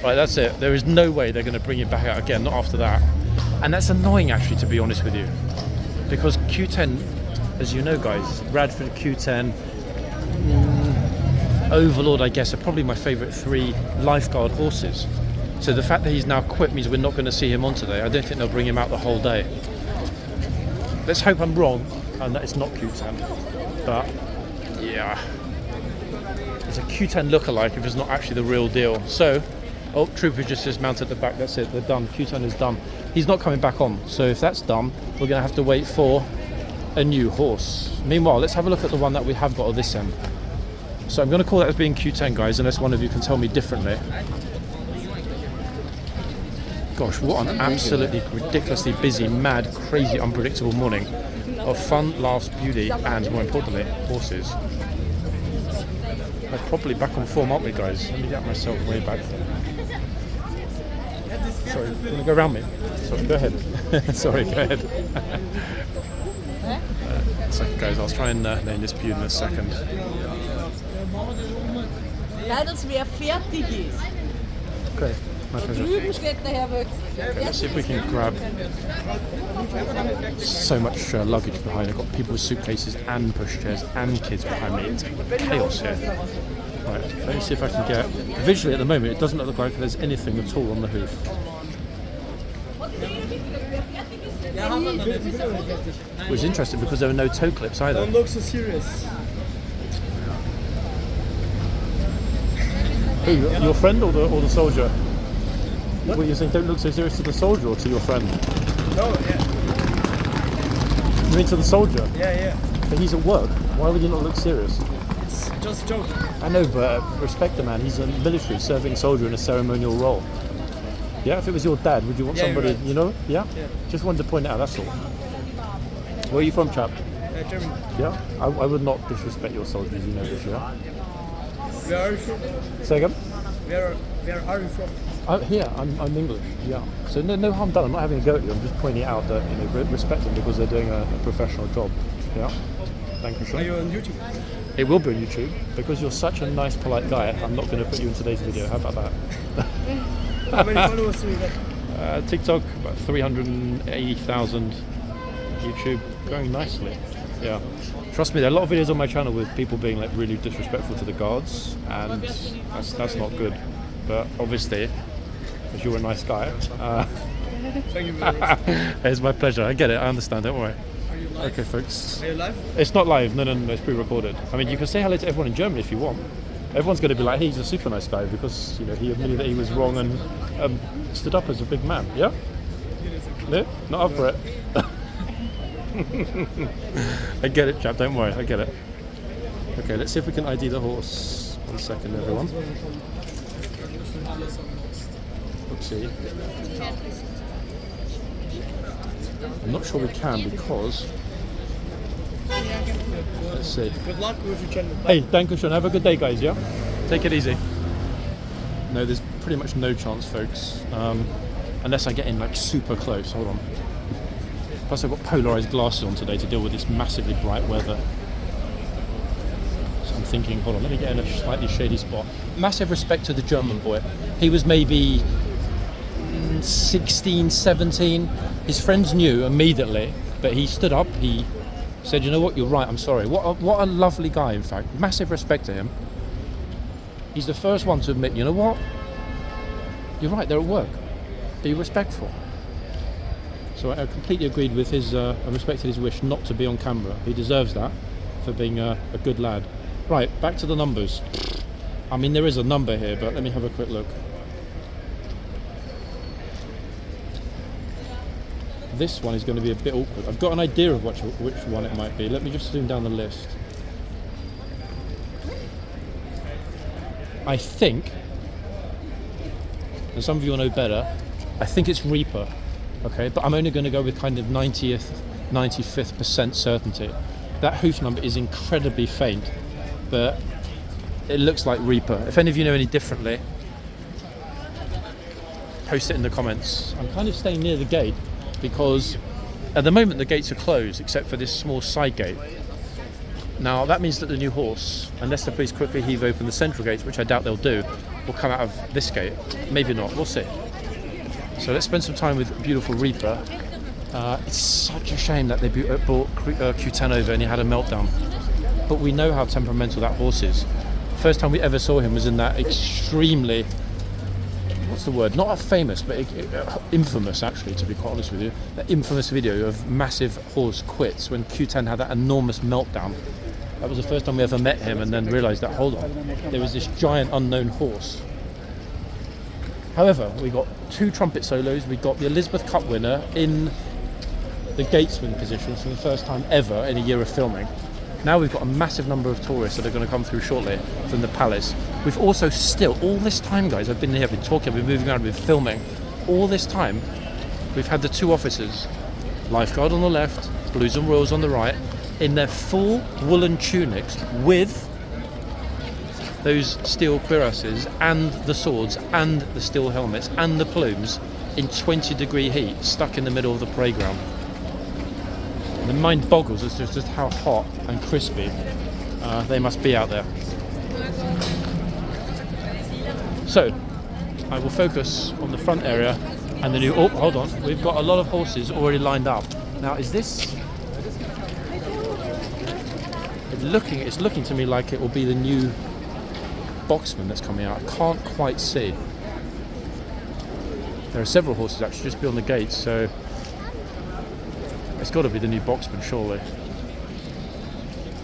Right, that's it. There is no way they're going to bring it back out again, not after that. And that's annoying, actually, to be honest with you, because Q10, as you know, guys, Radford Q10. Overlord, I guess, are probably my favourite 3 lifeguard horses. So the fact that he's now quit means we're not going to see him on today. I don't think they'll bring him out the whole day. Let's hope I'm wrong and that it's not Q10. But yeah, it's a Q10 lookalike if it's not actually the real deal. So, oh, Trooper just dismounted at the back. That's it. They're done. Q10 is done. He's not coming back on. So if that's done, we're going to have to wait for a new horse. Meanwhile, let's have a look at the one that we have got on this end. So I'm going to call that as being Q10, guys, unless one of you can tell me differently. Gosh, what an absolutely ridiculously busy, mad, crazy, unpredictable morning of fun, laughs, beauty, and more importantly, horses. We're probably back on form, aren't we, guys? Let me get myself way back there. Sorry, you want to go around me? Sorry, go ahead. Sorry, go ahead. Second, guys, I'll try and name this beauty in a second. Leider, wer fertig ist. Okay, my pleasure. Drüben steht der Herr Wöck. Okay, let's see if we can grab so much luggage behind. I've got people with suitcases and pushchairs and kids behind me. It's chaos here. Right, let me see if I can get... Visually at the moment it doesn't look like there's anything at all on the hoof. Which is interesting because there are no toe clips either. Don't look so serious. Who, your friend or the soldier? What you're saying, don't look so serious to the soldier or to your friend? No, yeah. You mean to the soldier? Yeah. But he's at work. Why would you not look serious? It's just a joke. I know, but respect the man. He's a military serving soldier in a ceremonial role. Yeah, if it was your dad, would you want somebody, right. you know? Yeah? Just wanted to point it out, that's all. Where are you from, chap? Germany. Yeah? I would not disrespect your soldiers, you know this, yeah? Where are you from? Say again? Where are you from? Here, I'm English, yeah. So no harm done, I'm not having a go at you, I'm just pointing out that, you know, respect them because they're doing a professional job. Yeah? Thank you, sir. Are you on YouTube? It will be on YouTube, because you're such a nice, polite guy, I'm not going to put you in today's video. How about that? How many followers do you get? TikTok, about 380,000. YouTube, going nicely. Yeah. Trust me, there are a lot of videos on my channel with people being like really disrespectful to the guards, and that's not good. But obviously, as you're a nice guy, Thank you very much. it's my pleasure. I get it. I understand. Don't worry. Are you live? Okay, folks. Are you live? It's not live. No, it's pre-recorded. I mean, you can say hello to everyone in Germany if you want. Everyone's going to be like, hey, he's a super nice guy because, you know, he admitted that he was wrong and stood up as a big man. Yeah? No? Not up for it. I get it, chap. Don't worry. I get it. Okay, let's see if we can ID the horse. 1 second, everyone. Oopsie. I'm not sure we can because... Let's see. Good luck with your channel. Hey, Dankeschön. Have a good day, guys, yeah? Take it easy. No, there's pretty much no chance, folks. Unless I get in, like, super close. Hold on. Plus, I've got polarised glasses on today to deal with this massively bright weather. So I'm thinking, hold on, let me get in a slightly shady spot. Massive respect to the German boy. He was maybe 16, 17. His friends knew immediately, but he stood up, he said, you know what, you're right, I'm sorry. What a lovely guy, in fact. Massive respect to him. He's the first one to admit, you know what, you're right, they're at work. Be respectful. So I completely agreed with his, I respected his wish not to be on camera. He deserves that for being a good lad. Right, back to the numbers. I mean, there is a number here, but let me have a quick look. This one is going to be a bit awkward. I've got an idea of which one it might be. Let me just zoom down the list. I think, and some of you will know better, I think it's Reaper. Okay, but I'm only going to go with kind of 95th% certainty. That hoof number is incredibly faint, but it looks like Reaper. If any of you know any differently, post it in the comments. I'm kind of staying near the gate because at the moment the gates are closed except for this small side gate. Now that means that the new horse, unless the police quickly heave open the central gates, which I doubt they'll do, will come out of this gate. Maybe not, we'll see. So let's spend some time with beautiful Reaper. It's such a shame that they brought Q10 over and he had a meltdown. But we know how temperamental that horse is. First time we ever saw him was in that extremely, what's the word? Not famous, but infamous, actually, to be quite honest with you. That infamous video of massive horse quits when Q10 had that enormous meltdown. That was the first time we ever met him and then realised that, hold on, there was this giant unknown horse. However, we got 2 trumpet solos. We got the Elizabeth Cup winner in the gatesman positions for the first time ever in a year of filming. Now we've got a massive number of tourists that are going to come through shortly from the palace. We've also still, all this time, guys, I've been here, I've been talking, I've been moving around, I've been filming. All this time, we've had the 2 officers, lifeguard on the left, Blues and Royals on the right, in their full woolen tunics with those steel cuirasses and the swords and the steel helmets and the plumes in 20-degree heat, stuck in the middle of the parade ground. The mind boggles as to just how hot and crispy they must be out there. So, I will focus on the front area and the new... Oh, hold on. We've got a lot of horses already lined up. Now, is this... It's looking to me like it will be the new boxman that's coming out. I can't quite see. There are several horses actually just beyond the gates, so it's got to be the new boxman, surely.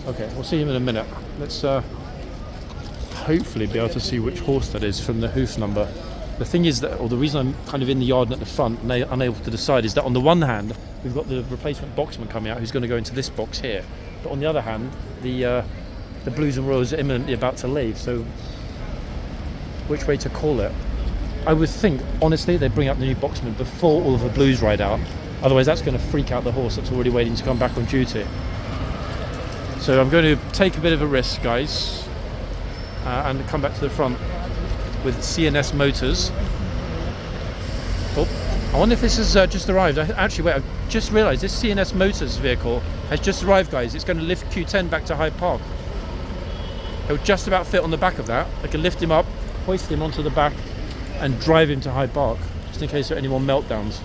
Okay, we'll see him in a minute. Let's hopefully be able to see which horse that is from the hoof number. The thing is that, or the reason I'm kind of in the yard and at the front and unable to decide, is that on the one hand we've got the replacement boxman coming out who's going to go into this box here, but on the other hand the Blues and Royals are imminently about to leave, so which way to call it? I would think, honestly, they bring out the new boxman before all of the Blues ride out. Otherwise, that's going to freak out the horse that's already waiting to come back on duty. So I'm going to take a bit of a risk, guys, and come back to the front with CNS Motors. Oh, I wonder if this has just arrived. Actually, wait, I've just realised this CNS Motors vehicle has just arrived, guys. It's going to lift Q10 back to Hyde Park. He'll just about fit on the back of that. I can lift him up, hoist him onto the back, and drive him to Hyde Park, just in case there are any more meltdowns.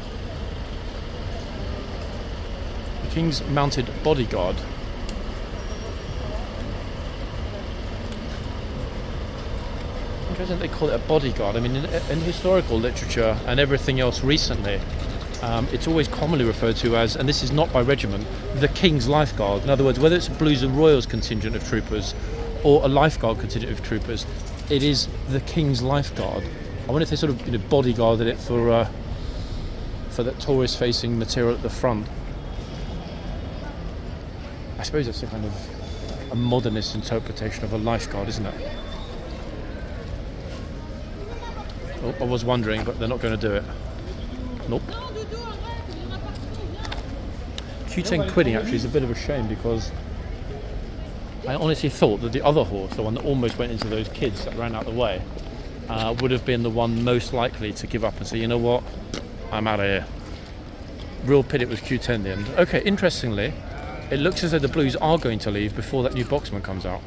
King's Mounted Bodyguard. Interesting they call it a bodyguard. I mean, in historical literature and everything else recently, it's always commonly referred to as, and this is not by regiment, the King's Lifeguard. In other words, whether it's a Blues and Royals contingent of troopers or a lifeguard contingent of troopers, it is the King's Lifeguard. I wonder if they sort of bodyguarded it for the tourist-facing material at the front. I suppose it's a kind of a modernist interpretation of a lifeguard, isn't it? Oh, I was wondering, but they're not going to do it. Nope. Q10 quitting actually is a bit of a shame, because I honestly thought that the other horse, the one that almost went into those kids that ran out the way, would have been the one most likely to give up and say, you know what, I'm out of here. Real pity it was Q10 in the end. Okay, interestingly, it looks as though the Blues are going to leave before that new boxman comes out.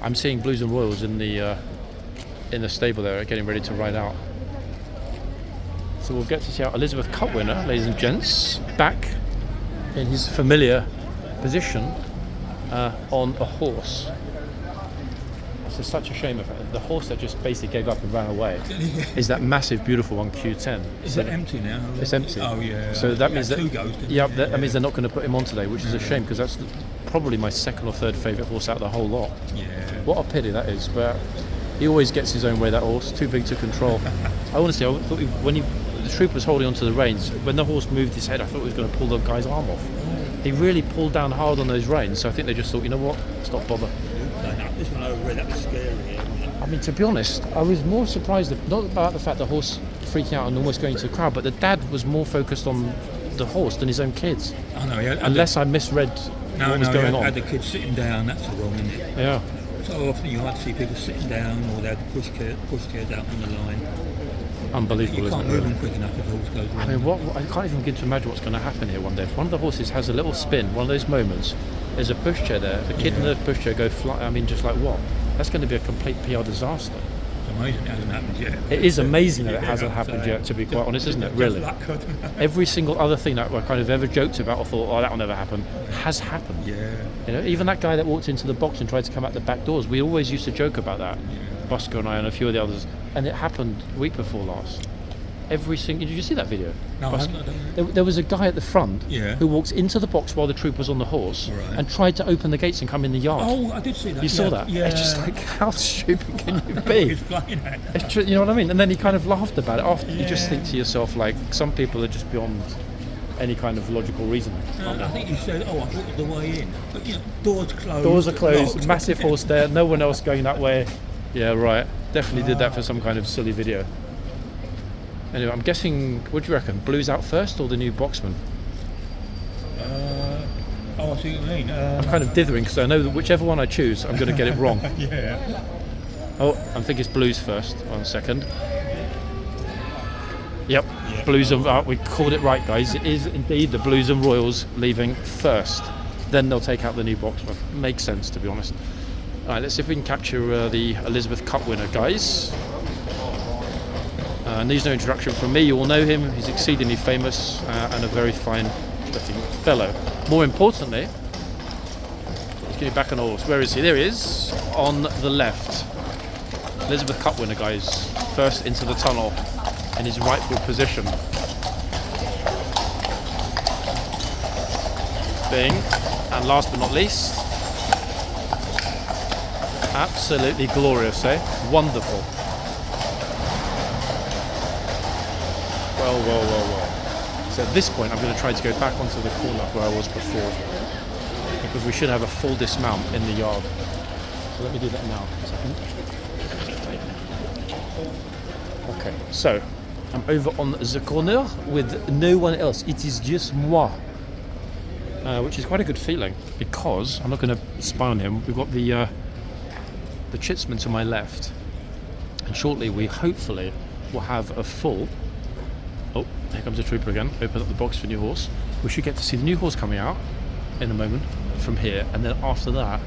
I'm seeing Blues and Royals in the stable there, getting ready to ride out. So we'll get to see our Elizabeth Cup winner, ladies and gents, back in his familiar position on a horse. It's such a shame of it. The horse that just basically gave up and ran away is that massive, beautiful one, Q10. Is it empty now? It's empty. Oh yeah. So that means that that means they're not going to put him on today, which is a shame, because that's probably my second or third favourite horse out of the whole lot. Yeah. What a pity that is. But he always gets his own way, that horse. Too big to control. I thought when the troop was holding onto the reins, when the horse moved his head, I thought he was going to pull the guy's arm off. He really pulled down hard on those reins, so I think they just thought, you know what, let's not bother. This one over, that was scary. I mean, to be honest, I was more surprised, not about the fact the horse freaking out and almost going to the crowd, but the dad was more focused on the horse than his own kids. I know. Unless I misread what was going on. Had the kids sitting down, that's the wrong, isn't it? Yeah. So often you might see people sitting down, or they had push chairs out on the line. Unbelievable, You isn't can't it? move Really? them quick enough if the horse goes wrong. I mean, I can't even begin to imagine what's going to happen here one day. If one of the horses has a little spin, one of those moments, there's a pushchair there, the kid in the pushchair go fly. I mean, just like what? That's going to be a complete PR disaster. It's amazing it hasn't happened yet. It is amazing that it hasn't happened yet, to be quite honest, isn't it? Really. Every single other thing that I kind of ever joked about or thought, oh, that'll never happen, has happened. Yeah. You know, even that guy that walked into the box and tried to come out the back doors, we always used to joke about that. Busker and I and a few of the others, and it happened the week before last. Did you see that video? No, I haven't. There was a guy at the front who walked into the box while the troop was on the horse and tried to open the gates and come in the yard. Oh, I did see that. You saw that? Yeah. It's just like, how stupid can you be? He's flying at. It's you know what I mean? And then he kind of laughed about it after. You just think to yourself, like, some people are just beyond any kind of logical reasoning. I think you said, I thought it was the way in. But, doors closed. Doors are closed, locked. massive horse there, no one else going that way. Yeah, right. Definitely did that for some kind of silly video. Anyway, I'm guessing, what do you reckon? Blues out first or the new boxman? I see what you mean. I'm kind of dithering because I know that whichever one I choose, I'm going to get it wrong. Yeah. Oh, I think it's Blues first. 1 second. Yep, Blues and we called it right, guys. It is indeed the Blues and Royals leaving first. Then they'll take out the new boxman. Makes sense, to be honest. All right, let's see if we can capture the Elizabeth Cup winner, guys. Needs no introduction from me, you all know him. He's exceedingly famous and a very fine looking fellow. More importantly, let's get him back on a horse. Where is he? There he is, on the left. Elizabeth Cup winner, guys. First into the tunnel in his rightful position. Bing. And last but not least, absolutely glorious, eh? Wonderful. Well. So at this point, I'm going to try to go back onto the corner where I was before, because we should have a full dismount in the yard. So let me do that now. Okay, so I'm over on the corner with no one else. It is just moi, which is quite a good feeling, because I'm not going to spy on him. We've got the Chitsman to my left, and shortly we hopefully will have a full. Oh, here comes the trooper again. Open up the box for new horse. We should get to see the new horse coming out in a moment from here, and then after that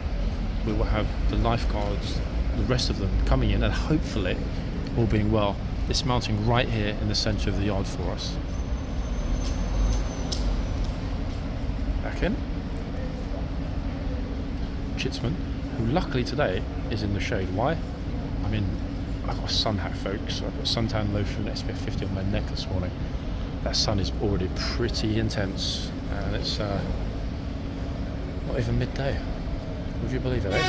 we will have the lifeguards, the rest of them coming in, and hopefully, all being well, dismounting right here in the centre of the yard for us. in. Chitsman, who luckily today is in the shade. Why? I mean, I've got a sun hat, folks. I've got suntan lotion, SPF 50 on my neck this morning. That sun is already pretty intense, and it's not even midday. Would you believe it, eh?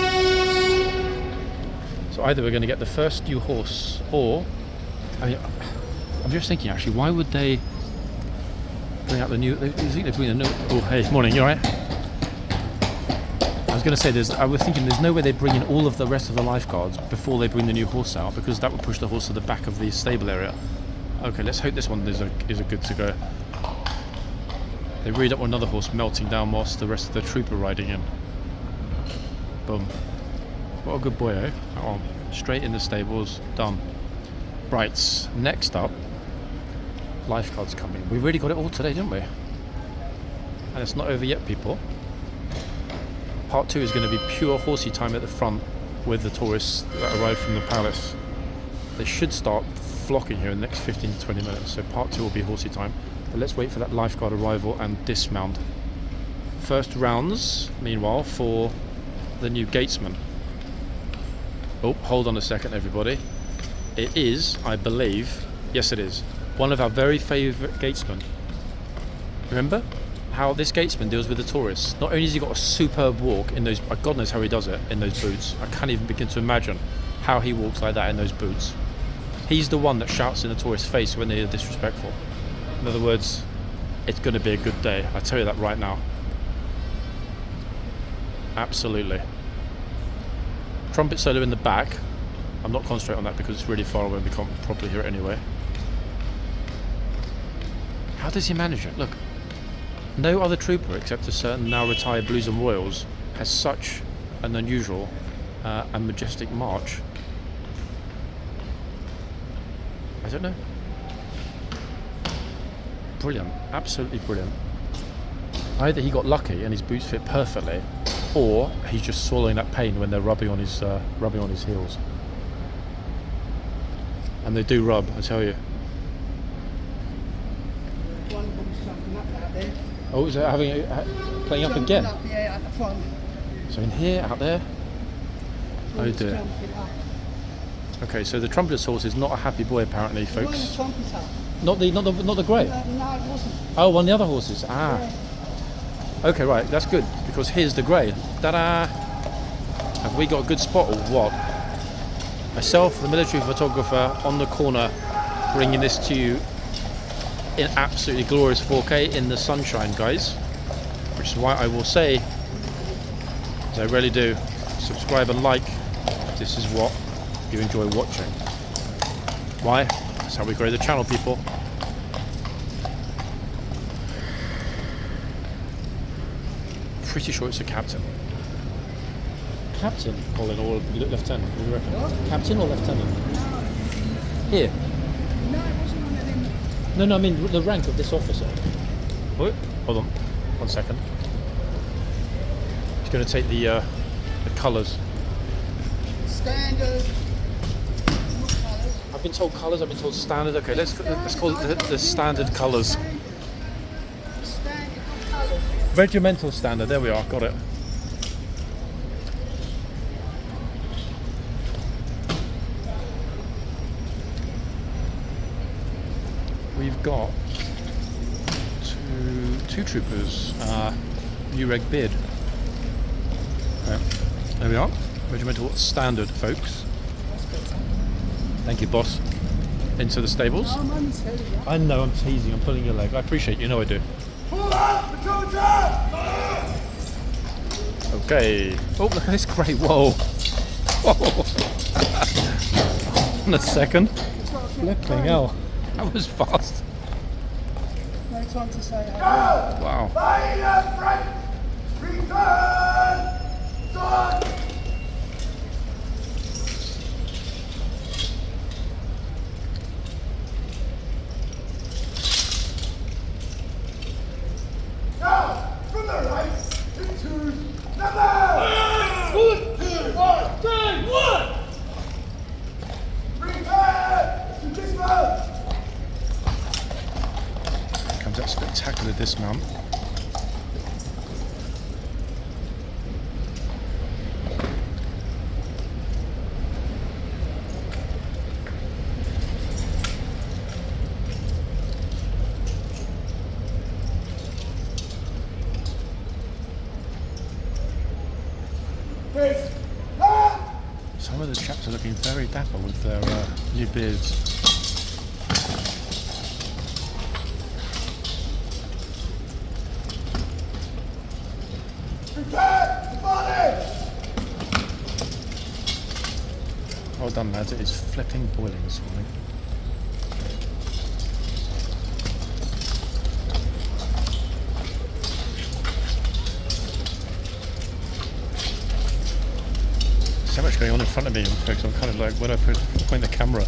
So either we're going to get the first new horse, or, I mean, I'm just thinking actually, why would they bring out the new? You think they bring the new? Oh, hey, morning. You all right? I was going to say, I was thinking there's no way they bring in all of the rest of the lifeguards before they bring the new horse out, because that would push the horse to the back of the stable area. Okay, let's hope this one is a good to go. They really don't want another horse melting down whilst the rest of the troop are riding in. Boom. What a good boy, eh? Oh, straight in the stables, done. Right, next up, lifeguards coming. We really got it all today, didn't we? And it's not over yet, people. Part 2 is going to be pure horsey time at the front with the tourists that arrive from the palace. They should start flocking here in the next 15 to 20 minutes, so part 2 will be horsey time. But let's wait for that lifeguard arrival and dismount. First rounds, meanwhile, for the new gatesman. Oh, hold on a second, everybody. It is, I believe, yes it is, one of our very favourite gatesmen. Remember how this gatesman deals with the tourists? Not only has he got a superb walk in those, God knows how he does it in those boots. I can't even begin to imagine how he walks like that in those boots. He's the one that shouts in the tourist's face when they are disrespectful. In other words, it's going to be a good day. I tell you that right now. Absolutely. Trumpet solo in the back. I'm not concentrating on that because it's really far away and we can't properly hear it anyway. How does he manage it? Look, no other trooper except a certain now retired Blues and Royals has such an unusual and majestic march. I don't know. Brilliant, absolutely brilliant. Either he got lucky and his boots fit perfectly, or he's just swallowing that pain when they're rubbing on his heels. And they do rub, I tell you. One of them's jumping up out there. Oh, is it playing up again? Up, yeah, at the front. So in here, out there. Oh One's dear. jumping up. Okay, so the trumpeter's horse is not a happy boy apparently, One of folks. the trumpeter. Not the grey. No, it wasn't. Oh, one of the other horses. Ah. Yeah. Okay, right, that's good, because here's the grey. Ta-da! Have we got a good spot or what? Myself, the military photographer, on the corner, bringing this to you in absolutely glorious 4K in the sunshine, guys. Which is why I will say, as I rarely do, subscribe and like if this is what you enjoy watching. Why? That's how we grow the channel, people. Pretty sure it's a captain. Captain, Colin, or lieutenant? What do you reckon? What? Captain or lieutenant? Here. No, it wasn't one of them. No, I mean the rank of this officer. Wait, hold on, 1 second. He's going to take the colours. Standard. I've been told colours. I've been told standard. Okay, let's call it the standard colours. Standard colours. Regimental standard. There we are. Got it. We've got two troopers. New reg beard. Okay. There we are. Regimental standard, folks. Thank you, boss. Into the stables. I'm only telling you. I know, I'm teasing, I'm pulling your leg. I appreciate you, know I do. Okay. Oh, look at this grey. Whoa. Whoa. In a second. Flipping hell. That was fast. No time to say hello. Wow. Now, from the right, into number 1, 2, 1, 3, 1. Prepare to dismount. Comes that spectacular dismount. those chaps are looking very dapper with their new beards. Well done, lads. It is flipping boiling this morning. So much going on in front of me, folks. I'm kind of like, where do I point the camera?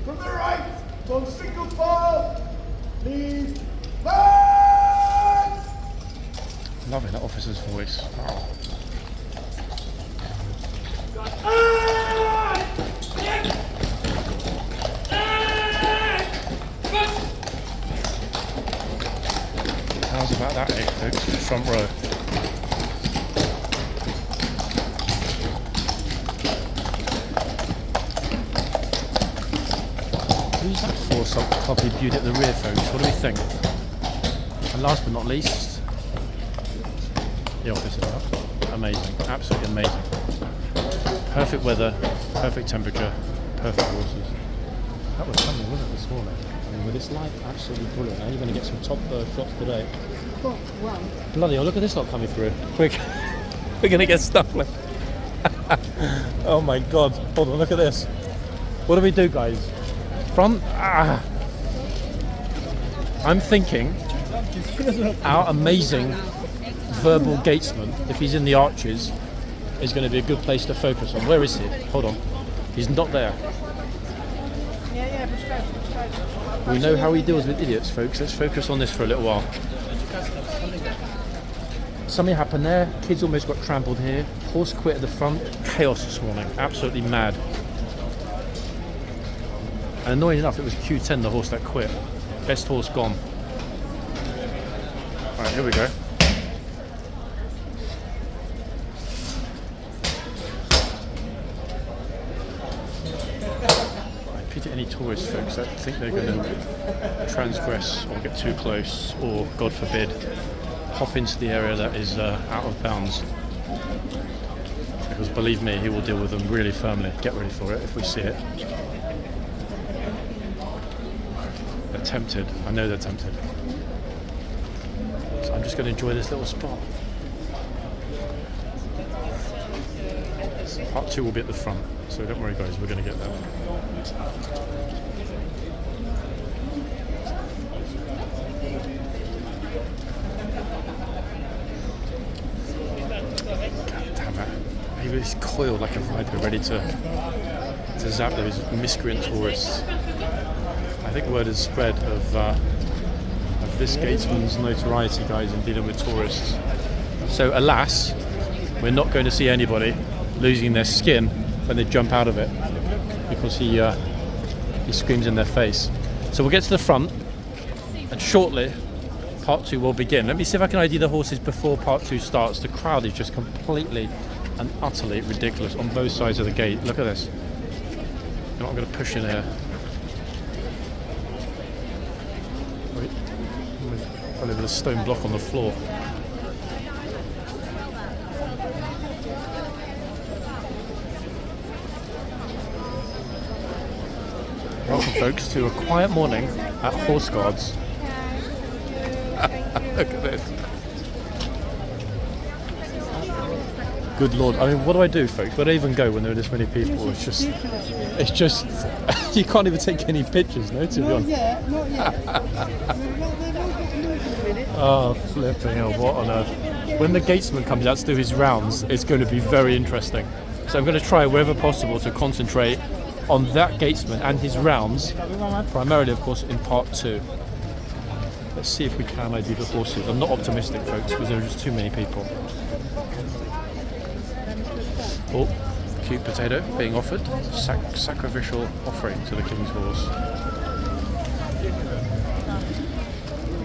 From the right, on single file, lead, march! Loving that officer's voice. Oh. How's about that, folks? Front row. Who's that four-sock copy beauty at the rear, folks? What do we think? And last but not least, the officer. Amazing, absolutely amazing. Perfect weather, perfect temperature, perfect horses. That was something, wasn't it, this morning? I mean, with this light, absolutely brilliant. Now you're going to get some top shots today. Bloody hell, look at this lot coming through. Quick, we're going to get stuck. Oh my god, hold on, look at this. What do we do, guys? Front? I'm thinking our amazing verbal gatesman, if he's in the arches, is going to be a good place to focus on. Where is he? Hold on. He's not there. We know how he deals with idiots, folks. Let's focus on this for a little while. Something happened there. Kids almost got trampled here. Horse quit at the front. Chaos this morning. Absolutely mad. And annoying enough, it was Q10, the horse that quit. Best horse gone. Alright, here we go. I pity any tourists, folks, that think they're going to transgress or get too close or, God forbid, hop into the area that is out of bounds. Because believe me, he will deal with them really firmly. Get ready for it if we see it. They're tempted. I know they're tempted. So I'm just going to enjoy this little spot. Part 2 will be at the front, so don't worry guys, we're going to get there. God damn it. He was coiled like a viper, ready to zap those miscreant tourists. I think word has spread of this gatesman's notoriety, guys, in dealing with tourists. So alas, we're not going to see anybody losing their skin when they jump out of it, because he screams in their face. So we'll get to the front, and shortly part 2 will begin. Let me see if I can ID the horses before part 2 starts. The crowd is just completely and utterly ridiculous on both sides of the gate. Look at this. You know, I'm going to push in here. Wait, I fell over the stone block on the floor. Welcome, folks, to a quiet morning at Horseguards. Look at this. Good Lord. I mean, what do I do, folks? Where do I even go when there are this many people? It's just, you can't even take any pictures, no, to be honest. Not yet. Oh, flipping hell, what on earth. When the gatesman comes out to do his rounds, it's going to be very interesting. So I'm going to try wherever possible to concentrate on that gatesman and his rounds, primarily, of course, in part 2. Let's see if we can ID the horses. I'm not optimistic, folks, because there are just too many people. Oh, cute potato being offered. Sacrificial offering to the king's horse.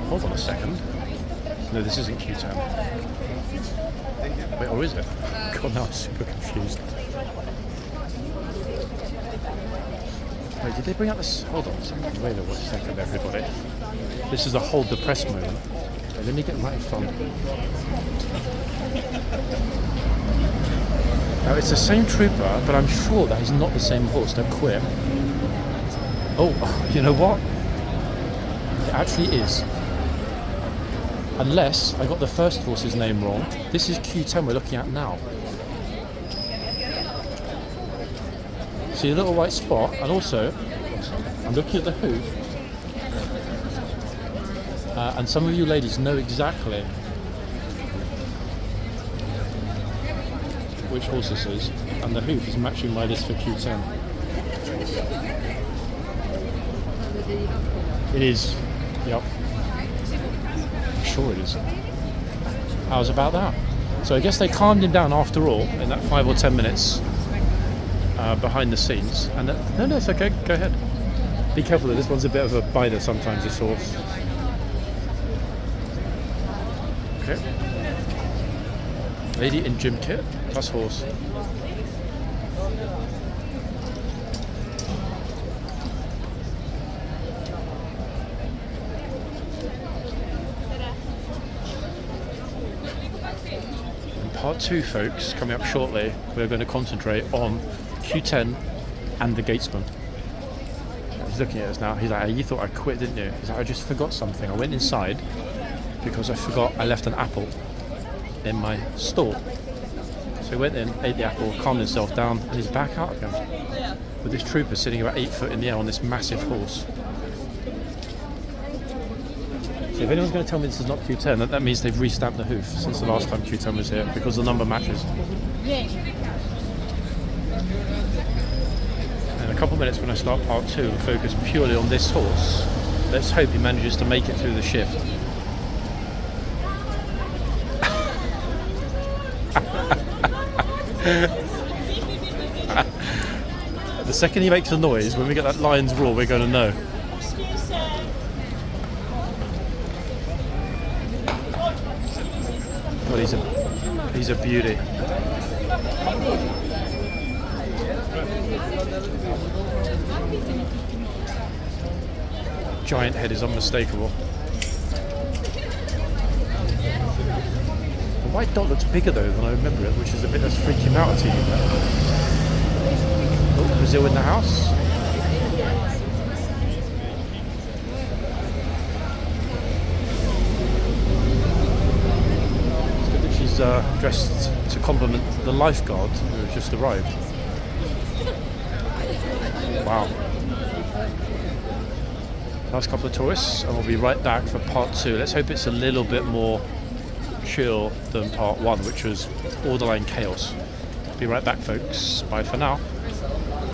Hold on a second. No, this isn't Q10. Wait, or is it? God, now I'm super confused. Wait, did they bring out this? Hold on a second. Wait a second, everybody. This is a hold the press moment. Okay, let me get right in front. Now it's the same trooper, but I'm sure that is not the same horse. Don't quit. Oh, you know what? It actually is. Unless I got the first horse's name wrong. This is Q10 we're looking at now. See a little white spot, and also I'm looking at the hoof. And some of you ladies know exactly which horse this is, and the hoof is matching my list for Q10. It is. Yep. Sure it is. How's about that? So I guess they calmed him down after all in that 5 or 10 minutes behind the scenes. And no, it's okay. Go ahead. Be careful though. This one's a bit of a biter sometimes. This horse. Okay. Lady in gym kit plus horse. Part 2, folks, coming up shortly. We're going to concentrate on Q10 and the gatesman. He's looking at us now. He's like, you thought I quit, didn't you? He's like, I just forgot something. I went inside because I forgot I left an apple in my stall. So he went in, ate the apple, calmed himself down, and he's back out again. With this trooper sitting about 8 foot in the air on this massive horse. So if anyone's going to tell me this is not Q10, that means they've restamped the hoof since the last time Q10 was here, because the number matches. In a couple of minutes when I start part 2, we'll focus purely on this horse. Let's hope he manages to make it through the shift. The second he makes a noise, when we get that lion's roar, we're going to know. God, he's a beauty. Giant head is unmistakable. The white dot looks bigger though than I remember it, which is a bit that's freaking him out a teeny bit. Oh, Brazil in the house. Dressed to compliment the lifeguard who has just arrived. Wow. Last couple of tourists, and we'll be right back for part 2. Let's hope it's a little bit more chill than part 1, which was borderline chaos. Be right back, folks. Bye for now.